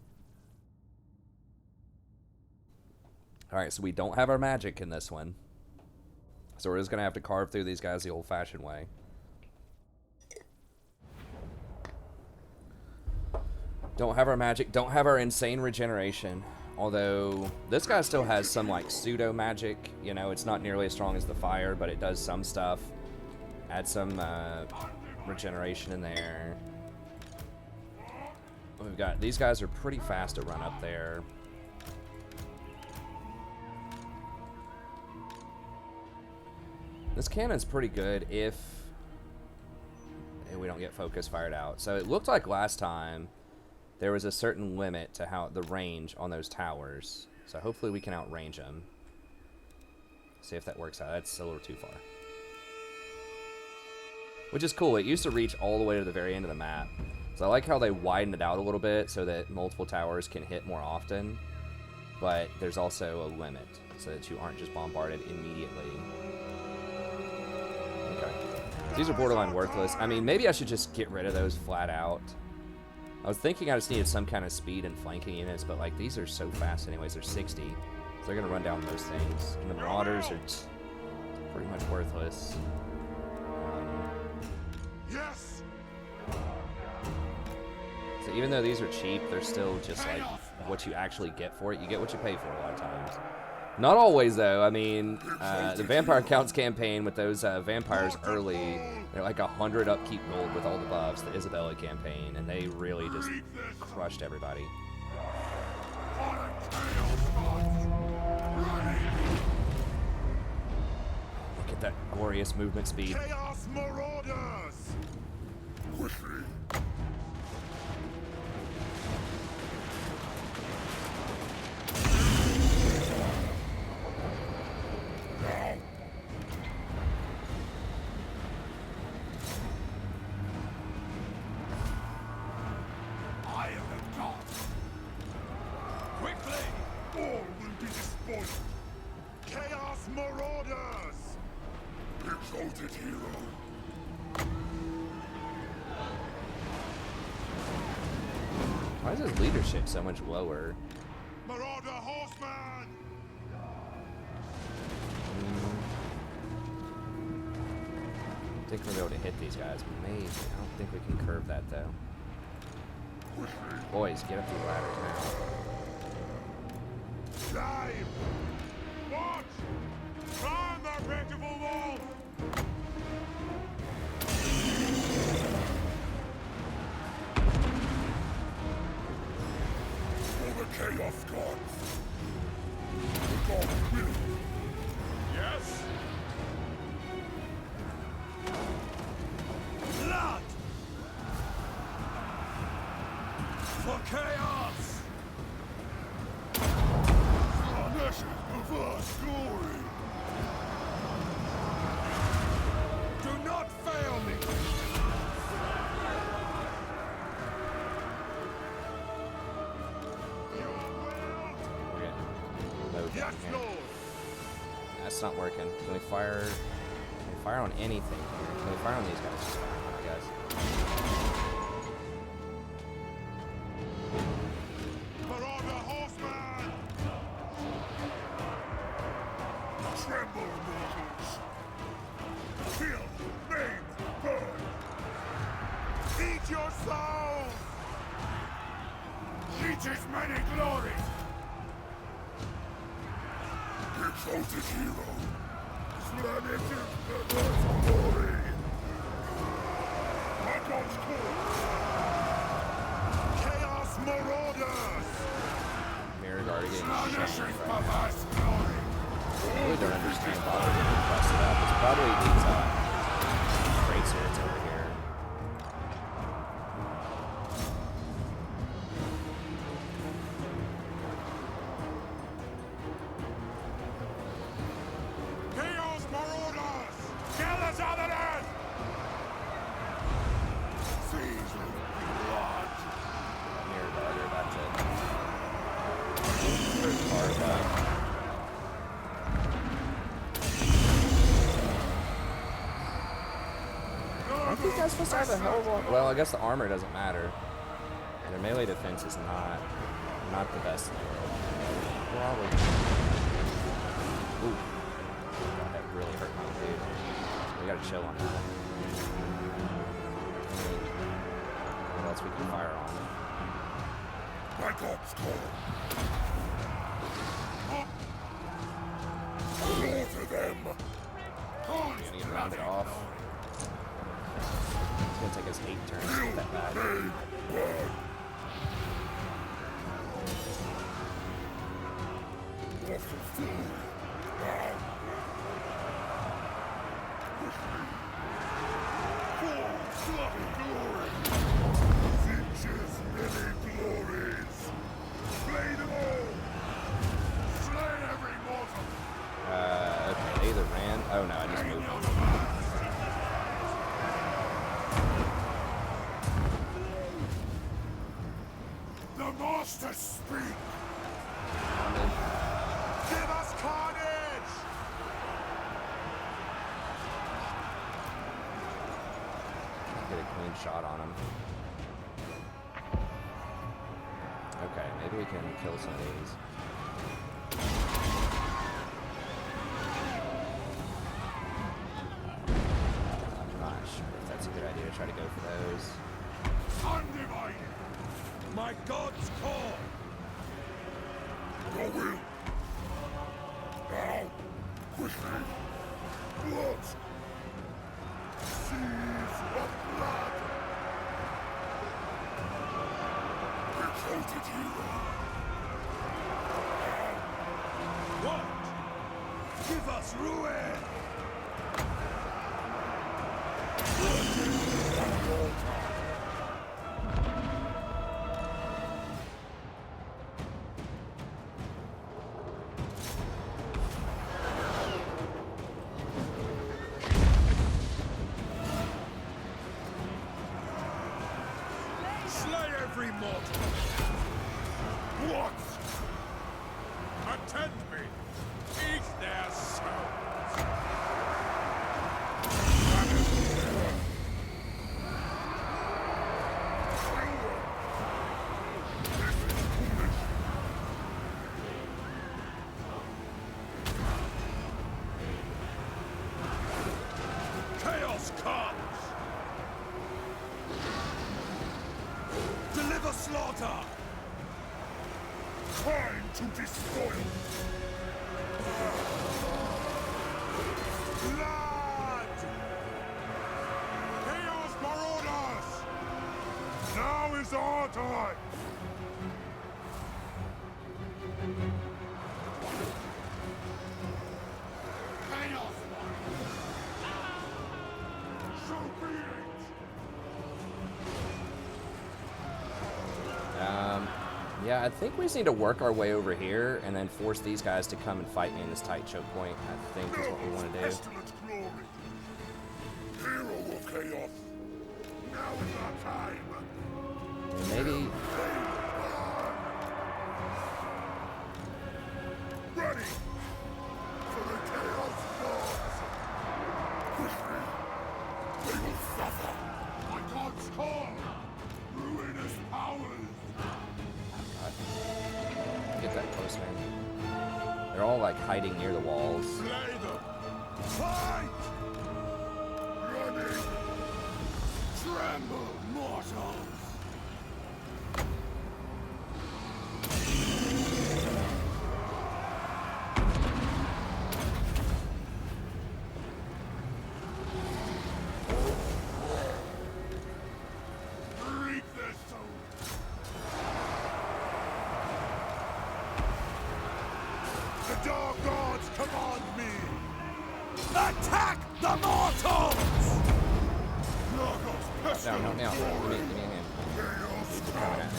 [SPEAKER 1] all right, so we don't have our magic in this one. So we're just going to have to carve through these guys the old-fashioned way. Don't have our magic. Don't have our insane regeneration. Although, this guy still has some, like, pseudo-magic. You know, it's not nearly as strong as the fire, but it does some stuff. Add some regeneration in there. We've got... These guys are pretty fast to run up there. This cannon's pretty good if we don't get focus fired out. So it looked like last time there was a certain limit to how the range on those towers. So hopefully we can outrange them. See if that works out. That's a little too far. Which is cool. It used to reach all the way to the very end of the map. So I like how they widened it out a little bit so that multiple towers can hit more often. But there's also a limit so that you aren't just bombarded immediately. Okay. These are borderline worthless. I mean, maybe I should just get rid of those flat out. I was thinking I just needed some kind of speed and flanking units, but like these are so fast anyways. They're 60. So they're going to run down most things. And the Marauders are pretty much worthless.
[SPEAKER 3] Yes.
[SPEAKER 1] So even though these are cheap, they're still just like what you actually get for it. You get what you pay for a lot of times. Not always, though. I mean, the Vampire Counts campaign with those vampires early, they're like 100 upkeep gold with all the buffs, the Isabella campaign, and they really just crushed everybody. Look at that glorious movement speed.
[SPEAKER 3] Chaos Marauders! Quickly.
[SPEAKER 1] Why is his leadership so much lower?
[SPEAKER 3] Marauder Horseman!
[SPEAKER 1] I think we'll be able to hit these guys. Maybe. I don't think we can curve that, though. Boys, get up the ladder now.
[SPEAKER 3] Dive! Watch! Climb that beautiful wall! For the Chaos Gods! The God's will! Yes? Blood! For Chaos!
[SPEAKER 1] It's not working. Can we fire? Can we fire on anything here? Can we fire on these guys? Just fire on, I guess.
[SPEAKER 3] Marauder horseman! Tremble, mortals! Kill, maim, burn! Eat your souls! Eat his many glories! Exalted hero! Slanitic glory! Archaon's core! Chaos Marauders!
[SPEAKER 1] Mirror guard again.
[SPEAKER 3] Slanitic
[SPEAKER 1] Right.
[SPEAKER 3] Papa's glory!
[SPEAKER 1] I really don't understand why they're getting busted up. It's probably these great swords over here.
[SPEAKER 3] Chaos Marauders! Gather others! Seize blood!
[SPEAKER 1] Mirror guard, that's it. First part, aren't these guys supposed to have a hell of a lot? Well, I guess the armor doesn't matter. Their melee defense is not the best in the world. Probably. Ooh. God, that really hurt my dude. We gotta chill on that. What else we can fire on?
[SPEAKER 3] My God's call! Slaughter them!
[SPEAKER 1] Gonna get rounded off. It's gonna take us 8 turns to get that bad.
[SPEAKER 3] Maim, burn! Awful fool! Now! Push me! Full bloody glory! Finches many glories! Slay them all! Slay every mortal!
[SPEAKER 1] Okay, they either ran. Oh no, I just moved them.
[SPEAKER 3] The monsters speak! Give us carnage!
[SPEAKER 1] Get a clean shot on him. Okay, maybe we can kill some of these. I'm not sure if that's a good idea to try to go for those.
[SPEAKER 3] Undivided! My God's call! Your will! Now! Quickly! Blood! Seas of blood! Exalted hero! What? Give us ruin! Slay every mortal! What? Attend me! Eat their souls! Chaos comes! Deliver slaughter! Time to destroy! Blood! Chaos Marauders! Now is our time! Chaos Marauders! So be it!
[SPEAKER 1] Yeah, I think we just need to work our way over here and then force these guys to come and fight me in this tight choke point. I think is what we want to do.
[SPEAKER 3] Pestilent glory! Hero of chaos! Now is our time!
[SPEAKER 1] And maybe
[SPEAKER 3] Ready for the chaos
[SPEAKER 1] horsemen. They're all like hiding near the walls.
[SPEAKER 3] Slay them! Fight! Running! Tremble, mortals! Reap their souls! The dark gods command me! Attack the mortals! Logos,
[SPEAKER 1] No, no, no. Give me a hand.
[SPEAKER 3] Chaos
[SPEAKER 1] Coming at me.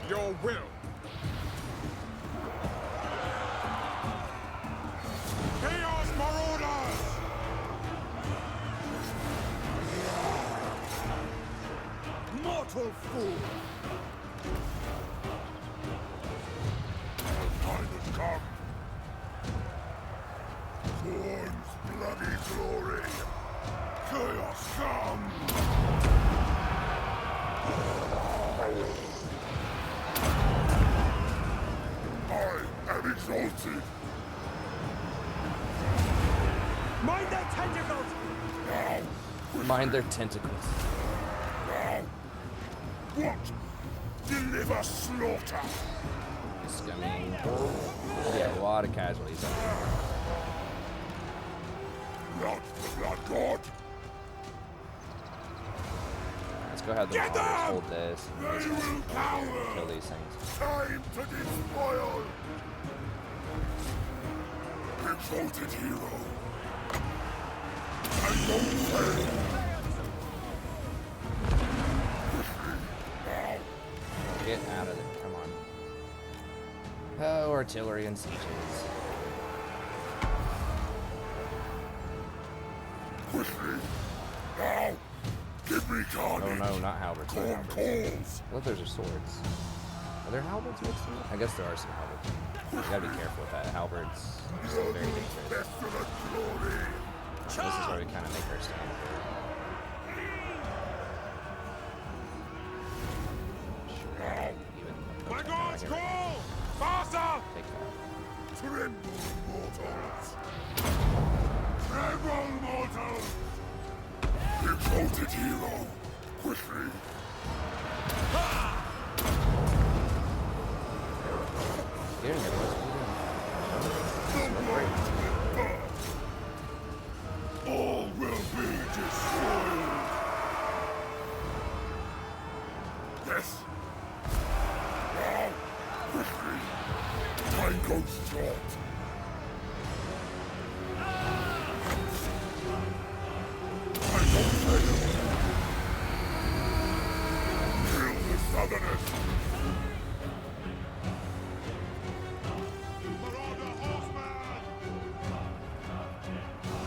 [SPEAKER 3] your will. Chaos Marauders! Mortal fool! Time has come. Thorn's bloody glory. Chaos come! I am exalted. Mind their tentacles! Now!
[SPEAKER 1] Mind their tentacles.
[SPEAKER 3] Now! What? Deliver slaughter!
[SPEAKER 1] Scummy. Yeah, a lot of casualties up here.
[SPEAKER 3] Not the blood god!
[SPEAKER 1] Let's go have the
[SPEAKER 3] Get
[SPEAKER 1] Marauders
[SPEAKER 3] them!
[SPEAKER 1] hold this.
[SPEAKER 3] They
[SPEAKER 1] And
[SPEAKER 3] will cower!
[SPEAKER 1] kill these things.
[SPEAKER 3] Time to despoil! Exalted hero! I won't fail! Now!
[SPEAKER 1] Get out of there. Come on. Oh, artillery and sieges.
[SPEAKER 3] Quickly! Now! Give me
[SPEAKER 1] Oh
[SPEAKER 3] carnage!
[SPEAKER 1] no, not halberds. Not
[SPEAKER 3] Corn
[SPEAKER 1] halberds.
[SPEAKER 3] calls!
[SPEAKER 1] What if those are swords? Are there halberds mixed in? I guess there are some halberds. You gotta be careful with that. Halberds are still very dangerous.
[SPEAKER 3] Pestilent glory!
[SPEAKER 1] This is where we kind of make our stand here.
[SPEAKER 3] Now!
[SPEAKER 1] Even
[SPEAKER 3] My
[SPEAKER 1] right
[SPEAKER 3] gods
[SPEAKER 1] here.
[SPEAKER 3] call! Faster!
[SPEAKER 1] Take that.
[SPEAKER 3] Tremble, mortals! Tremble, mortals! Exalted hero! Quickly!
[SPEAKER 1] Get in here, boys. What are you doing?
[SPEAKER 3] The world will burn! All will be destroyed! Yes! Now! Quickly! Time goes short! I won't fail! Kill the Southerners! Marauder horseman!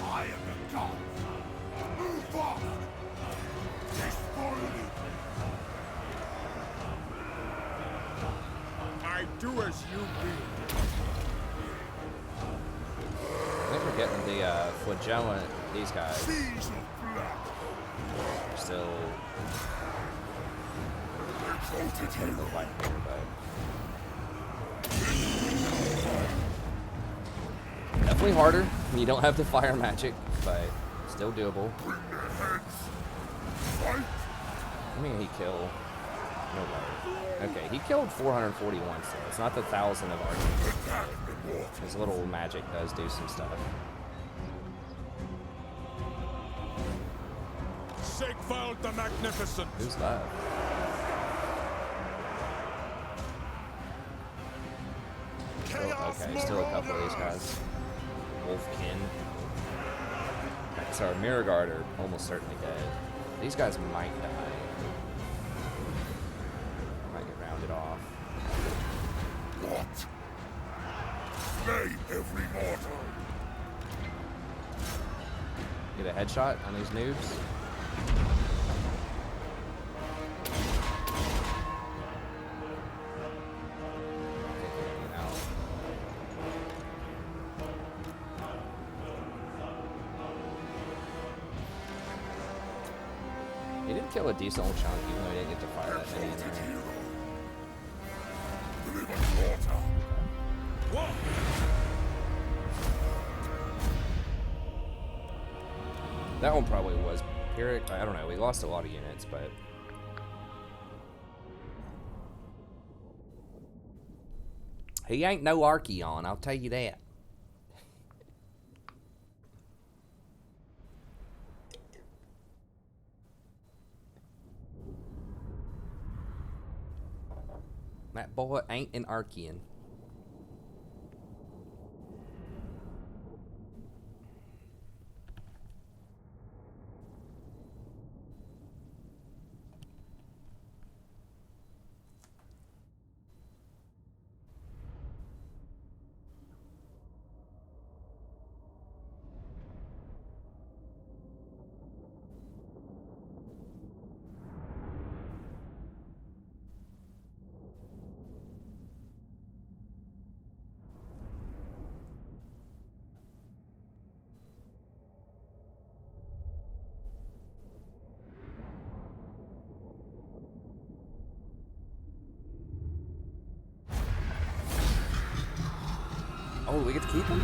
[SPEAKER 3] I am the gods! Move fast! Despoil it! I do as you bid.
[SPEAKER 1] I think we're getting the flagellant. These guys
[SPEAKER 3] Seas of blood!
[SPEAKER 1] are still
[SPEAKER 3] Exalted
[SPEAKER 1] a
[SPEAKER 3] hero!
[SPEAKER 1] fight here, but definitely harder. You don't have the fire magic, but still doable.
[SPEAKER 3] Bring their heads! Fight!
[SPEAKER 1] I mean, he killed. No way. Okay, he killed 441 still. It's not the 1,000 of Archaon.
[SPEAKER 3] Attack the mortals!
[SPEAKER 1] His little magic does do some stuff.
[SPEAKER 3] Sigvald the Magnificent!
[SPEAKER 1] Who's left?
[SPEAKER 3] Chaos
[SPEAKER 1] Okay, still a couple of these guys. Wolfkin. So our Mirror Guard are almost certainly dead. These guys might die. Might get rounded off.
[SPEAKER 3] What? slay every mortal.
[SPEAKER 1] Get a headshot on these noobs. He did kill a decent old chunk, even though he didn't get to fire that many in there.
[SPEAKER 3] Deliver slaughter. What?
[SPEAKER 1] That one probably was Pyrrhic. I don't know. We lost a lot of units, but he ain't no Archaon, I'll tell you that. That boy ain't an Archaon. Oh, we get to keep him?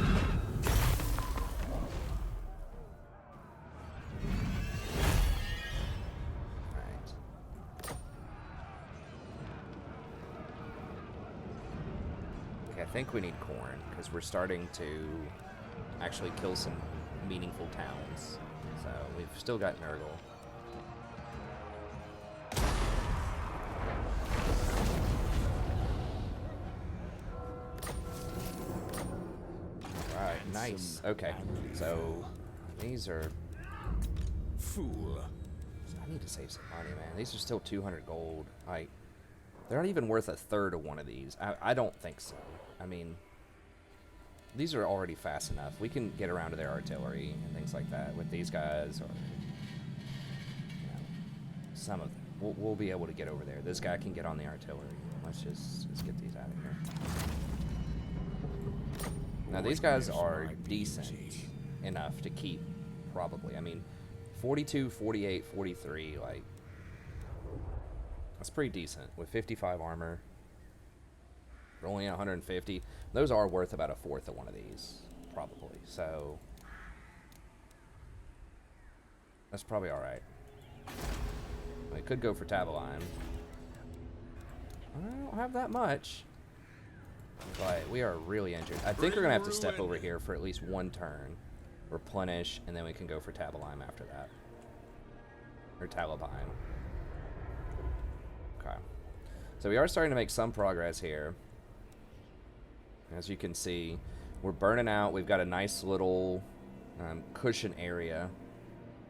[SPEAKER 1] Alright. Okay, I think we need corn, because we're starting to actually kill some meaningful towns. So, we've still got Nurgle. Nice. Okay, so these are...
[SPEAKER 5] Fool.
[SPEAKER 1] I need to save some money, man. These are still 200 gold. Like, they're not even worth a third of one of these. I don't think so. I mean, these are already fast enough. We can get around to their artillery and things like that with these guys, or you know, some of them. We'll be able to get over there. This guy can get on the artillery. Let's get these out of here. Now, these guys are decent enough to keep, probably. I mean, 42, 48, 43, like, that's pretty decent. With 55 armor, we're only at 150. Those are worth about a fourth of one of these, probably. So, that's probably alright. I could go for Tabeline. I don't have that much. But we are really injured. I think we're going to have to step over here for at least one turn. Replenish, and then we can go for Tabeline after that. Or Talabine. Okay. So we are starting to make some progress here. As you can see, we're burning out. We've got a nice little cushion area,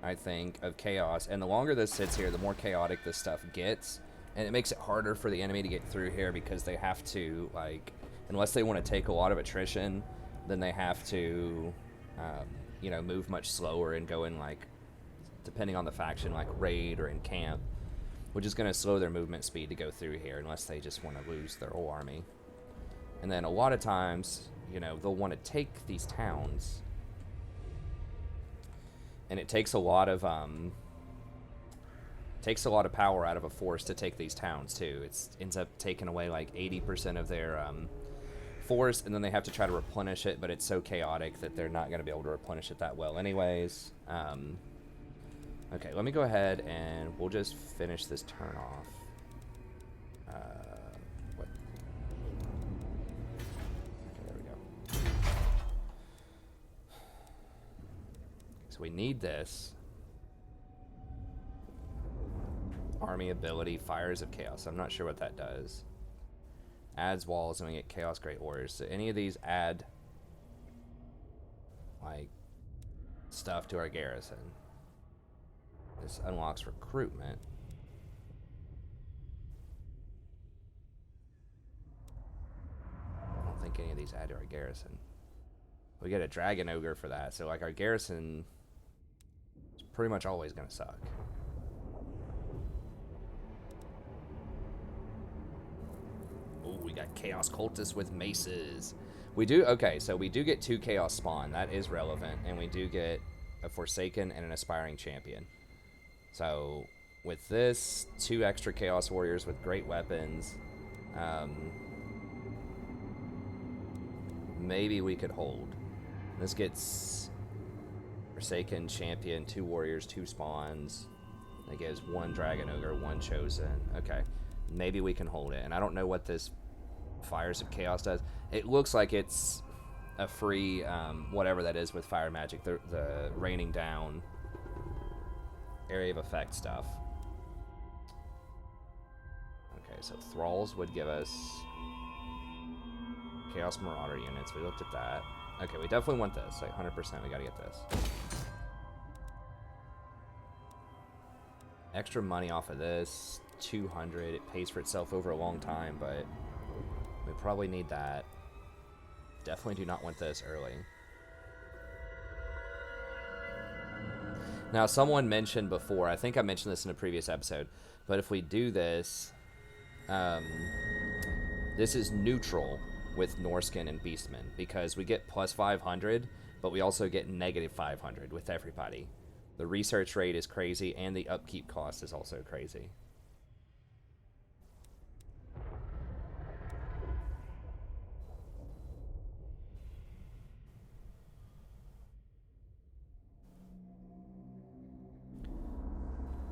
[SPEAKER 1] I think, of chaos. And the longer this sits here, the more chaotic this stuff gets. And it makes it harder for the enemy to get through here because they have to, like... Unless they want to take a lot of attrition, then they have to, you know, move much slower and go in, like, depending on the faction, like raid or in camp, which is going to slow their movement speed to go through here unless they just want to lose their whole army. And then a lot of times, you know, they'll want to take these towns, and it takes a lot of power out of a force to take these towns too. It ends up taking away like 80% of their force, and then they have to try to replenish it, but it's so chaotic that they're not going to be able to replenish it that well anyways. Okay, let me go ahead and we'll just finish this turn off. What? Okay, there we go. So we need this. Army ability, Fires of Chaos. I'm not sure what that does. Adds walls and we get Chaos Great Warriors. So any of these add like stuff to our garrison. This unlocks recruitment. I don't don't think any of these add to our garrison. We get a dragon ogre for that, so like our garrison is pretty much always gonna suck. Oh, we got chaos cultists with maces. We do, okay, so we do get 2 chaos spawn. That is relevant, and we do get a Forsaken and an Aspiring Champion. So, with this, 2 extra Chaos Warriors with great weapons, maybe we could hold. This gets Forsaken, Champion, 2 Warriors, 2 spawns. That gives 1 Dragon Ogre, 1 Chosen. Okay, maybe we can hold it. And I don't know what this Fires of Chaos does. It looks like it's a free, whatever that is with fire magic, the raining down area of effect stuff. Okay, so Thralls would give us Chaos Marauder units. We looked at that. Okay, we definitely want this. Like 100%, we gotta get this. Extra money off of this. 200. It pays for itself over a long time, but we probably need that. Definitely do not want this early. Now, someone mentioned before, I think I mentioned this in a previous episode, but if we do this, this is neutral with Norskin and Beastmen, because we get plus 500, but we also get negative 500 with everybody. The research rate is crazy, and the upkeep cost is also crazy.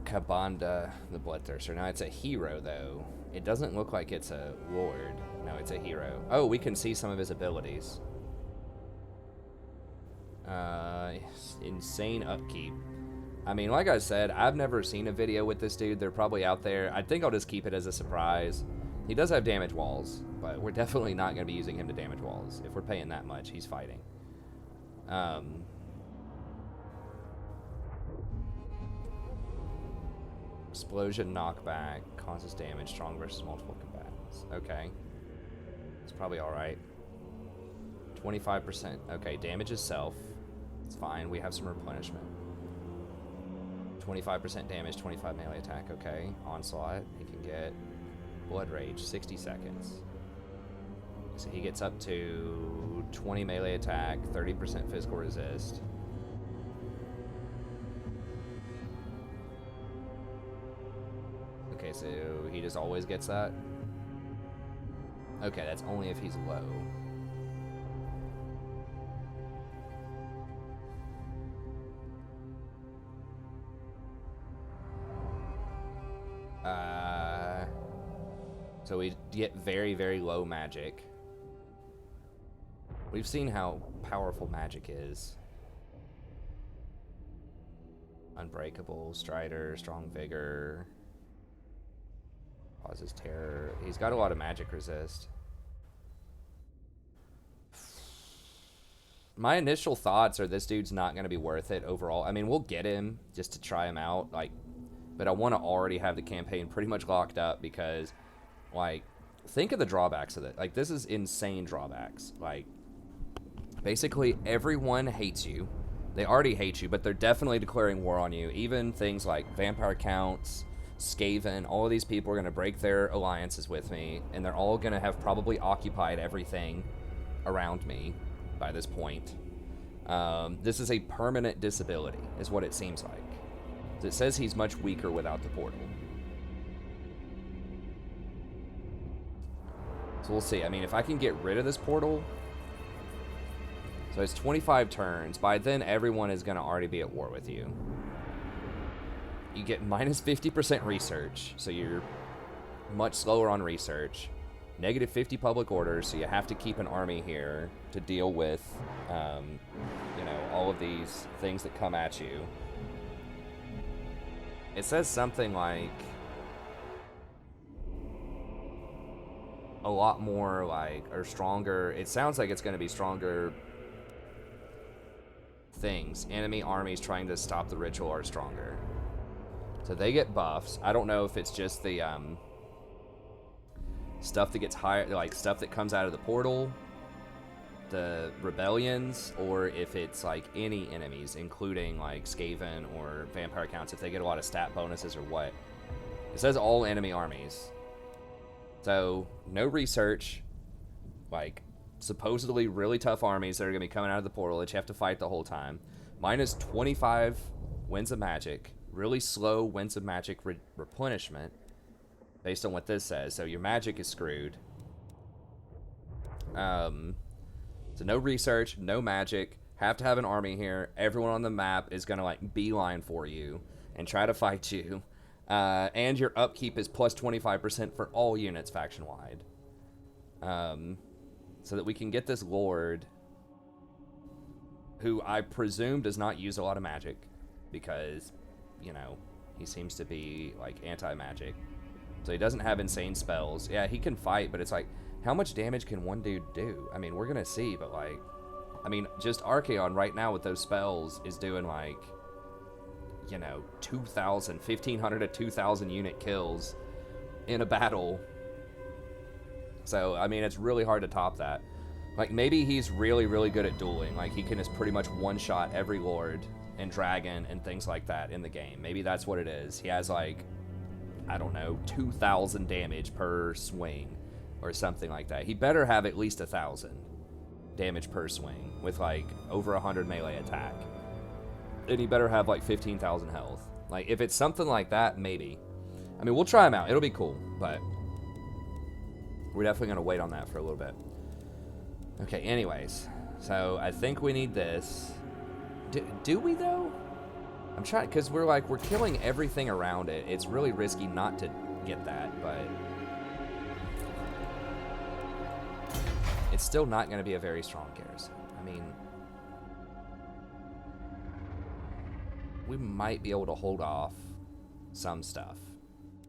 [SPEAKER 1] Kabanda, the Bloodthirster. Now, it's a hero, though. It doesn't look like it's a lord. No, it's a hero. Oh, we can see some of his abilities. Insane upkeep. I mean, like I said, I've never seen a video with this dude. They're probably out there. I think I'll just keep it as a surprise. He does have damage walls, but we're definitely not going to be using him to damage walls. If we're paying that much, he's fighting. Explosion knockback causes damage, strong versus multiple combatants. Okay. It's probably alright. 25%. Okay, damage is self. It's fine. We have some replenishment. 25% damage, 25 melee attack. Okay. Onslaught. He can get Blood Rage, 60 seconds. So he gets up to 20 melee attack, 30% physical resist. Okay, so he just always gets that? Okay, that's only if he's low. So we get very, very low magic. We've seen how powerful magic is. Unbreakable, Strider, Strong Vigor. Causes terror. He's got a lot of magic resist. My initial thoughts are this dude's not going to be worth it overall. I mean, we'll get him just to try him out, like, but I want to already have the campaign pretty much locked up because, like, think of the drawbacks of it. Like, this is insane drawbacks. Like, basically everyone hates you. They already hate you, but they're definitely declaring war on you. Even things like vampire counts, Skaven, all of these people are going to break their alliances with me, and they're all going to have probably occupied everything around me by this point. This is a permanent disability, is what it seems like. It says he's much weaker without the portal. So we'll see. I mean, if I can get rid of this portal... So it's 25 turns. By then, everyone is going to already be at war with you. You get minus 50% research, so you're much slower on research. Negative 50 public orders, so you have to keep an army here to deal with, you know, all of these things that come at you. It says something like a lot more, like, or stronger. It sounds like it's going to be stronger things. Enemy armies trying to stop the ritual are stronger. So they get buffs. I don't know if it's just the stuff that gets higher, like stuff that comes out of the portal, the rebellions or if it's like any enemies, including like Skaven or vampire counts, if they get a lot of stat bonuses or what. It says all enemy armies. So no research, like supposedly really tough armies that are going to be coming out of the portal that you have to fight the whole time. Minus 25 winds of magic, really slow winds of magic replenishment based on what this says. So your magic is screwed. So no research, no magic, have to have an army here. Everyone on the map is going to like beeline for you and try to fight you. And your upkeep is plus 25% for all units faction-wide. So that we can get this Lord, who I presume does not use a lot of magic, because, you know, he seems to be, like, anti-magic. So he doesn't have insane spells. Yeah, he can fight, but it's like, how much damage can one dude do? I mean, we're going to see, but, like, I mean, just Archaon right now with those spells is doing, like, you know, 2,000, 1,500 to 2,000 unit kills in a battle. So, I mean, it's really hard to top that. Like, maybe he's really, really good at dueling. Like, he can just pretty much one-shot every Lord and Dragon and things like that in the game. Maybe that's what it is. He has, like, I don't know, 2,000 damage per swing or something like that. He better have at least 1,000 damage per swing with, like, over 100 melee attack. And he better have, like, 15,000 health. Like, if it's something like that, maybe. I mean, we'll try him out. It'll be cool, but we're definitely going to wait on that for a little bit. Okay, anyways. So, I think we need this. Do we, though? I'm trying, because we're killing everything around it. It's really risky not to get that, but it's still not going to be a very strong garrison. I mean, we might be able to hold off some stuff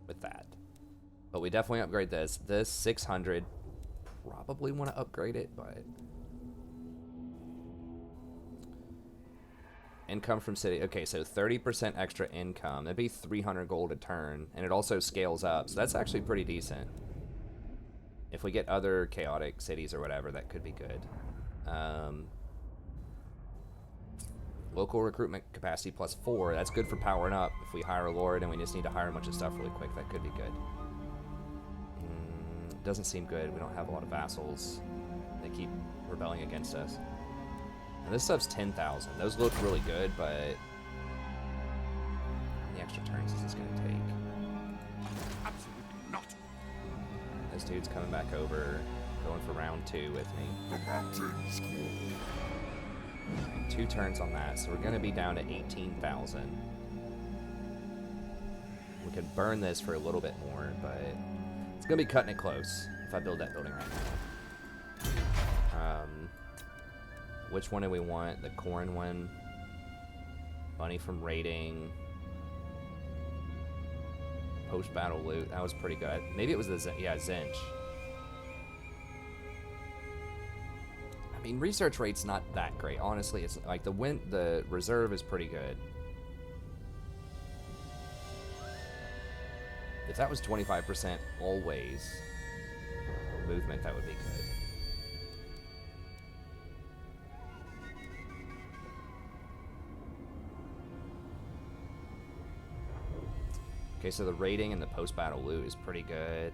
[SPEAKER 1] with that. But we definitely upgrade this. This 600, probably want to upgrade it, but income from city. Okay, so 30% extra income. That'd be 300 gold a turn, and it also scales up. So that's actually pretty decent. If we get other chaotic cities or whatever, that could be good. Local recruitment capacity plus 4. That's good for powering up. If we hire a lord and we just need to hire a bunch of stuff really quick, that could be good. Doesn't seem good. We don't have a lot of vassals. They keep rebelling against us. And this stuff's 10,000. Those look really good, but how many extra turns is this going to take?
[SPEAKER 3] Absolutely not.
[SPEAKER 1] This dude's coming back over, going for round 2 with me.
[SPEAKER 3] The mountain school.
[SPEAKER 1] And 2 turns on that, so we're going to be down to 18,000. We could burn this for a little bit more, but it's going to be cutting it close if I build that building right now. Which one do we want? The corn one. Money from raiding. Post-battle loot. That was pretty good. Maybe it was the Zinch. I mean, research rate's not that great. Honestly, it's like the reserve is pretty good. If that was 25% always movement, that would be good. Okay, so the rating and the post-battle loot is pretty good.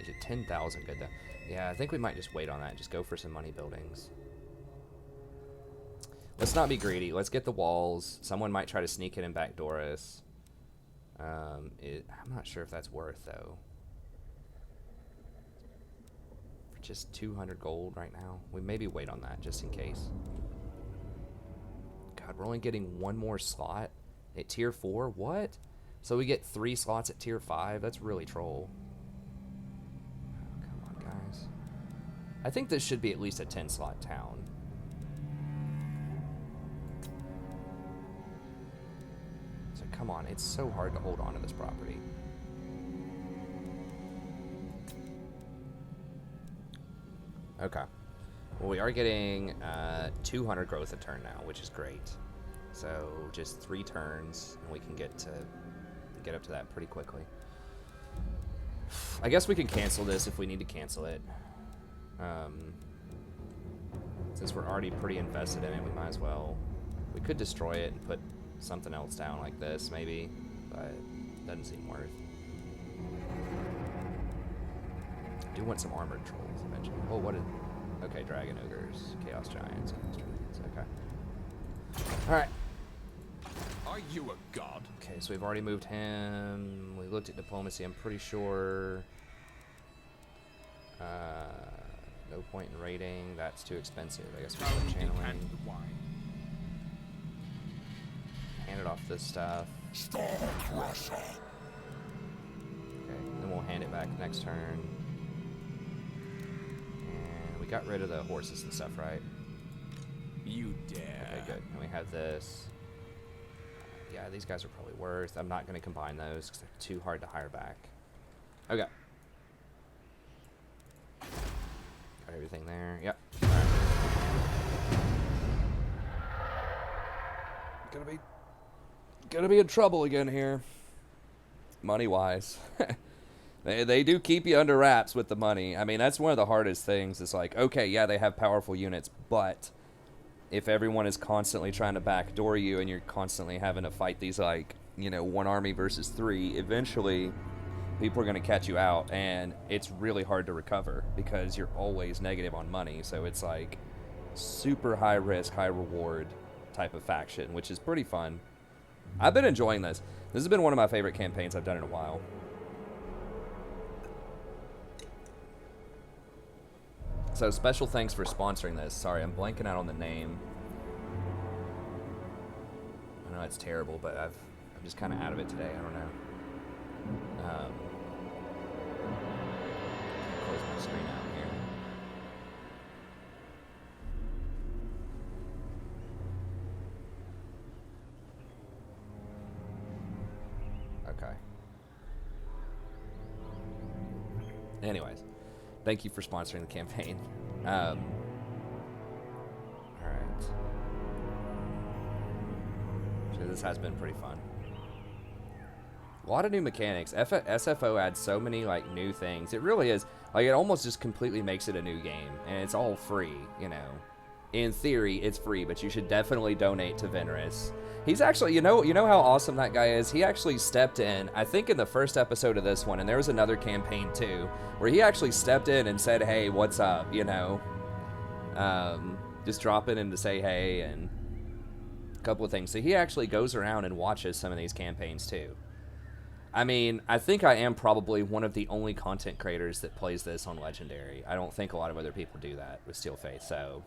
[SPEAKER 1] Is it 10,000 good though? Yeah, I think we might just wait on that. Just go for some money buildings. Let's not be greedy. Let's get the walls. Someone might try to sneak in and backdoor us. I'm not sure if that's worth, though. For just 200 gold right now. We maybe wait on that, just in case. God, we're only getting 1 more slot at tier 4? What? So we get 3 slots at tier 5? That's really troll. Oh, come on, guys. I think this should be at least a 10-slot town. So come on, it's so hard to hold on to this property. Okay. Well, we are getting 200 growth a turn now, which is great. So just 3 turns, and we can get up to that pretty quickly. I guess we can cancel this if we need to cancel it. Since we're already pretty invested in it, we might as well. We could destroy it and put something else down like this, maybe, but it doesn't seem worth. I do want some armored trolls eventually. Oh, what is... Okay, dragon ogres, chaos giants, okay. Alright.
[SPEAKER 5] Are you a god?
[SPEAKER 1] Okay, so we've already moved him. We looked at diplomacy, I'm pretty sure. No point in raiding, that's too expensive. I guess we'll go channeling. Hand it off this stuff.
[SPEAKER 3] Start, Russia.
[SPEAKER 1] Okay, then we'll hand it back next turn. And we got rid of the horses and stuff, right?
[SPEAKER 5] You dare.
[SPEAKER 1] Okay, good. And we have this. Yeah, these guys are probably worth. I'm not going to combine those because they're too hard to hire back. Okay. Got everything there. Yep. All right. Gonna be in trouble again here. Money-wise. They do keep you under wraps with the money. I mean, that's one of the hardest things. It's like, okay, yeah, they have powerful units, but if everyone is constantly trying to backdoor you and you're constantly having to fight these, like, you know, 1 army versus 3, eventually people are going to catch you out, and it's really hard to recover because you're always negative on money. So it's like super high risk, high reward type of faction, which is pretty fun. I've been enjoying this. This has been one of my favorite campaigns I've done in a while. So special thanks for sponsoring this. Sorry, I'm blanking out on the name. I know it's terrible, but I'm just kind of out of it today. I don't know. Close my screen out here. Okay. Anyways. Thank you for sponsoring the campaign. Alright. So this has been pretty fun. A lot of new mechanics. SFO adds so many, like, new things. It really is. Like, it almost just completely makes it a new game. And it's all free, you know. In theory, it's free, but you should definitely donate to Venrus. He's actually, you know how awesome that guy is? He actually stepped in, I think in the first episode of this one, and there was another campaign too, where he actually stepped in and said, hey, what's up, you know? Just dropping in to say hey, and a couple of things. So he actually goes around and watches some of these campaigns too. I mean, I think I am probably one of the only content creators that plays this on Legendary. I don't think a lot of other people do that with Steel Faith, so...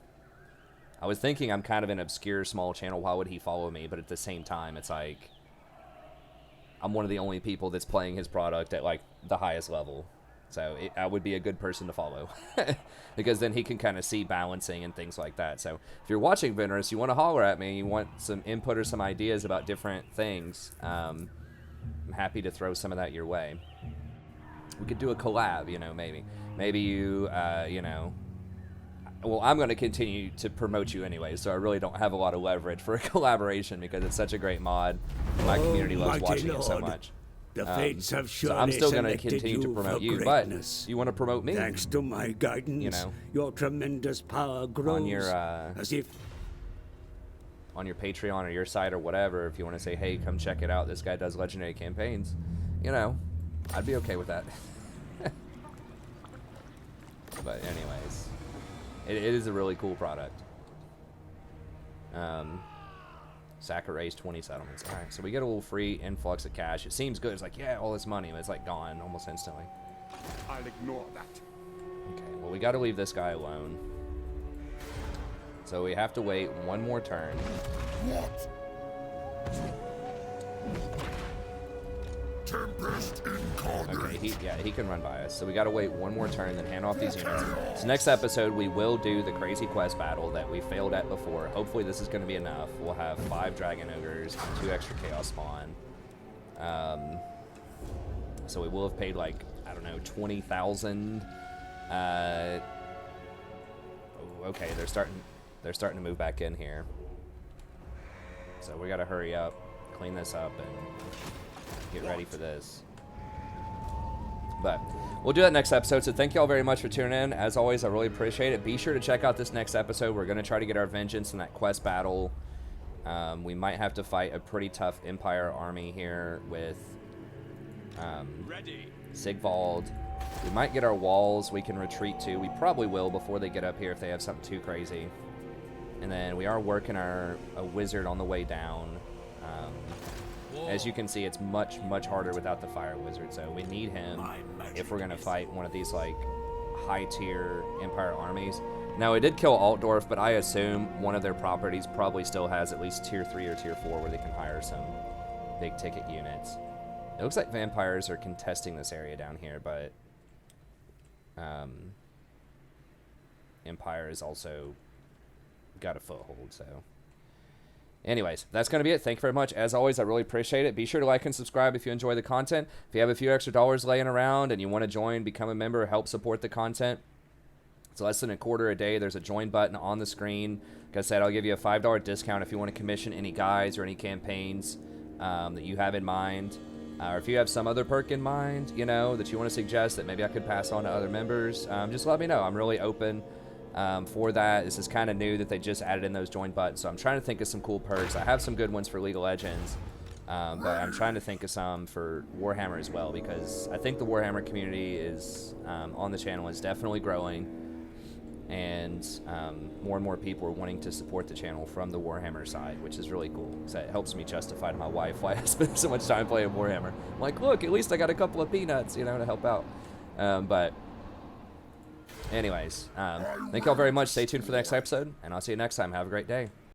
[SPEAKER 1] I was thinking I'm kind of an obscure small channel, why would he follow me? But at the same time, it's like, I'm one of the only people that's playing his product at, like, the highest level. So I would be a good person to follow. Because then he can kind of see balancing and things like that. So if you're watching Venrus, you want to holler at me, you want some input or some ideas about different things, I'm happy to throw some of that your way. We could do a collab, you know, maybe. Maybe you, you know... Well, I'm going to continue to promote you anyway, so I really don't have a lot of leverage for a collaboration because it's such a great mod. My community loves watching it so much.
[SPEAKER 6] The fates have surely
[SPEAKER 1] so I'm still going to
[SPEAKER 6] selected
[SPEAKER 1] continue to
[SPEAKER 6] you
[SPEAKER 1] promote
[SPEAKER 6] for
[SPEAKER 1] you,
[SPEAKER 6] greatness.
[SPEAKER 1] but you want to promote me?
[SPEAKER 6] Thanks to my guidance,
[SPEAKER 1] You know,
[SPEAKER 6] your tremendous power grows
[SPEAKER 1] on your
[SPEAKER 6] as if
[SPEAKER 1] Patreon or your site or whatever, if you want to say, hey, come check it out, this guy does legendary campaigns, you know, I'd be okay with that. But anyways, it is a really cool product. Sacker raised 20 settlements. All right, so we get a little free influx of cash. It seems good. It's like, yeah, all this money, but it's like gone almost instantly.
[SPEAKER 3] I'll ignore that.
[SPEAKER 1] Okay, well, we got to leave this guy alone. So we have to wait one more turn.
[SPEAKER 3] What? Tempest incarnate.
[SPEAKER 1] Okay, he can run by us. So we got to wait one more turn, then hand off these units. So next episode, we will do the crazy quest battle that we failed at before. Hopefully this is going to be enough. We'll have 5 Dragon Ogres and 2 extra Chaos Spawn. So we will have paid, like, I don't know, 20,000. Okay, they're starting to move back in here. So we got to hurry up, clean this up, and get ready for this. But we'll do that next episode. So thank you all very much for tuning in. As always, I really appreciate it. Be sure to check out this next episode. We're going to try to get our vengeance in that quest battle. We might have to fight a pretty tough Empire army here with Sigvald. We might get our walls we can retreat to. We probably will before they get up here if they have something too crazy. And then we are working a wizard on the way down. As you can see, it's much, much harder without the fire wizard, so we need him if we're going to fight one of these, like, high-tier Empire armies. Now, it did kill Altdorf, but I assume one of their properties probably still has at least Tier 3 or Tier 4 where they can hire some big-ticket units. It looks like vampires are contesting this area down here, but Empire has also got a foothold, so... Anyways, that's going to be it. Thank you very much. As always, I really appreciate it. Be sure to like and subscribe if you enjoy the content. If you have a few extra dollars laying around and you want to join, become a member, help support the content, it's less than $0.25 a day. There's a join button on the screen. Like I said, I'll give you a $5 discount if you want to commission any guides or any campaigns that you have in mind. Or if you have some other perk in mind, you know, that you want to suggest that maybe I could pass on to other members, just let me know. I'm really open for that. This is kind of new that they just added in those join buttons, so I'm trying to think of some cool perks. I have some good ones for League of Legends, but I'm trying to think of some for Warhammer as well, because I think the Warhammer community is on the channel is definitely growing, and more people are wanting to support the channel from the Warhammer side, which is really cool, because that helps me justify to my wife why I spend so much time playing Warhammer. I'm like, look, at least I got a couple of peanuts, you know, to help out. But anyways, thank you all very much. Stay tuned for the next episode, and I'll see you next time. Have a great day.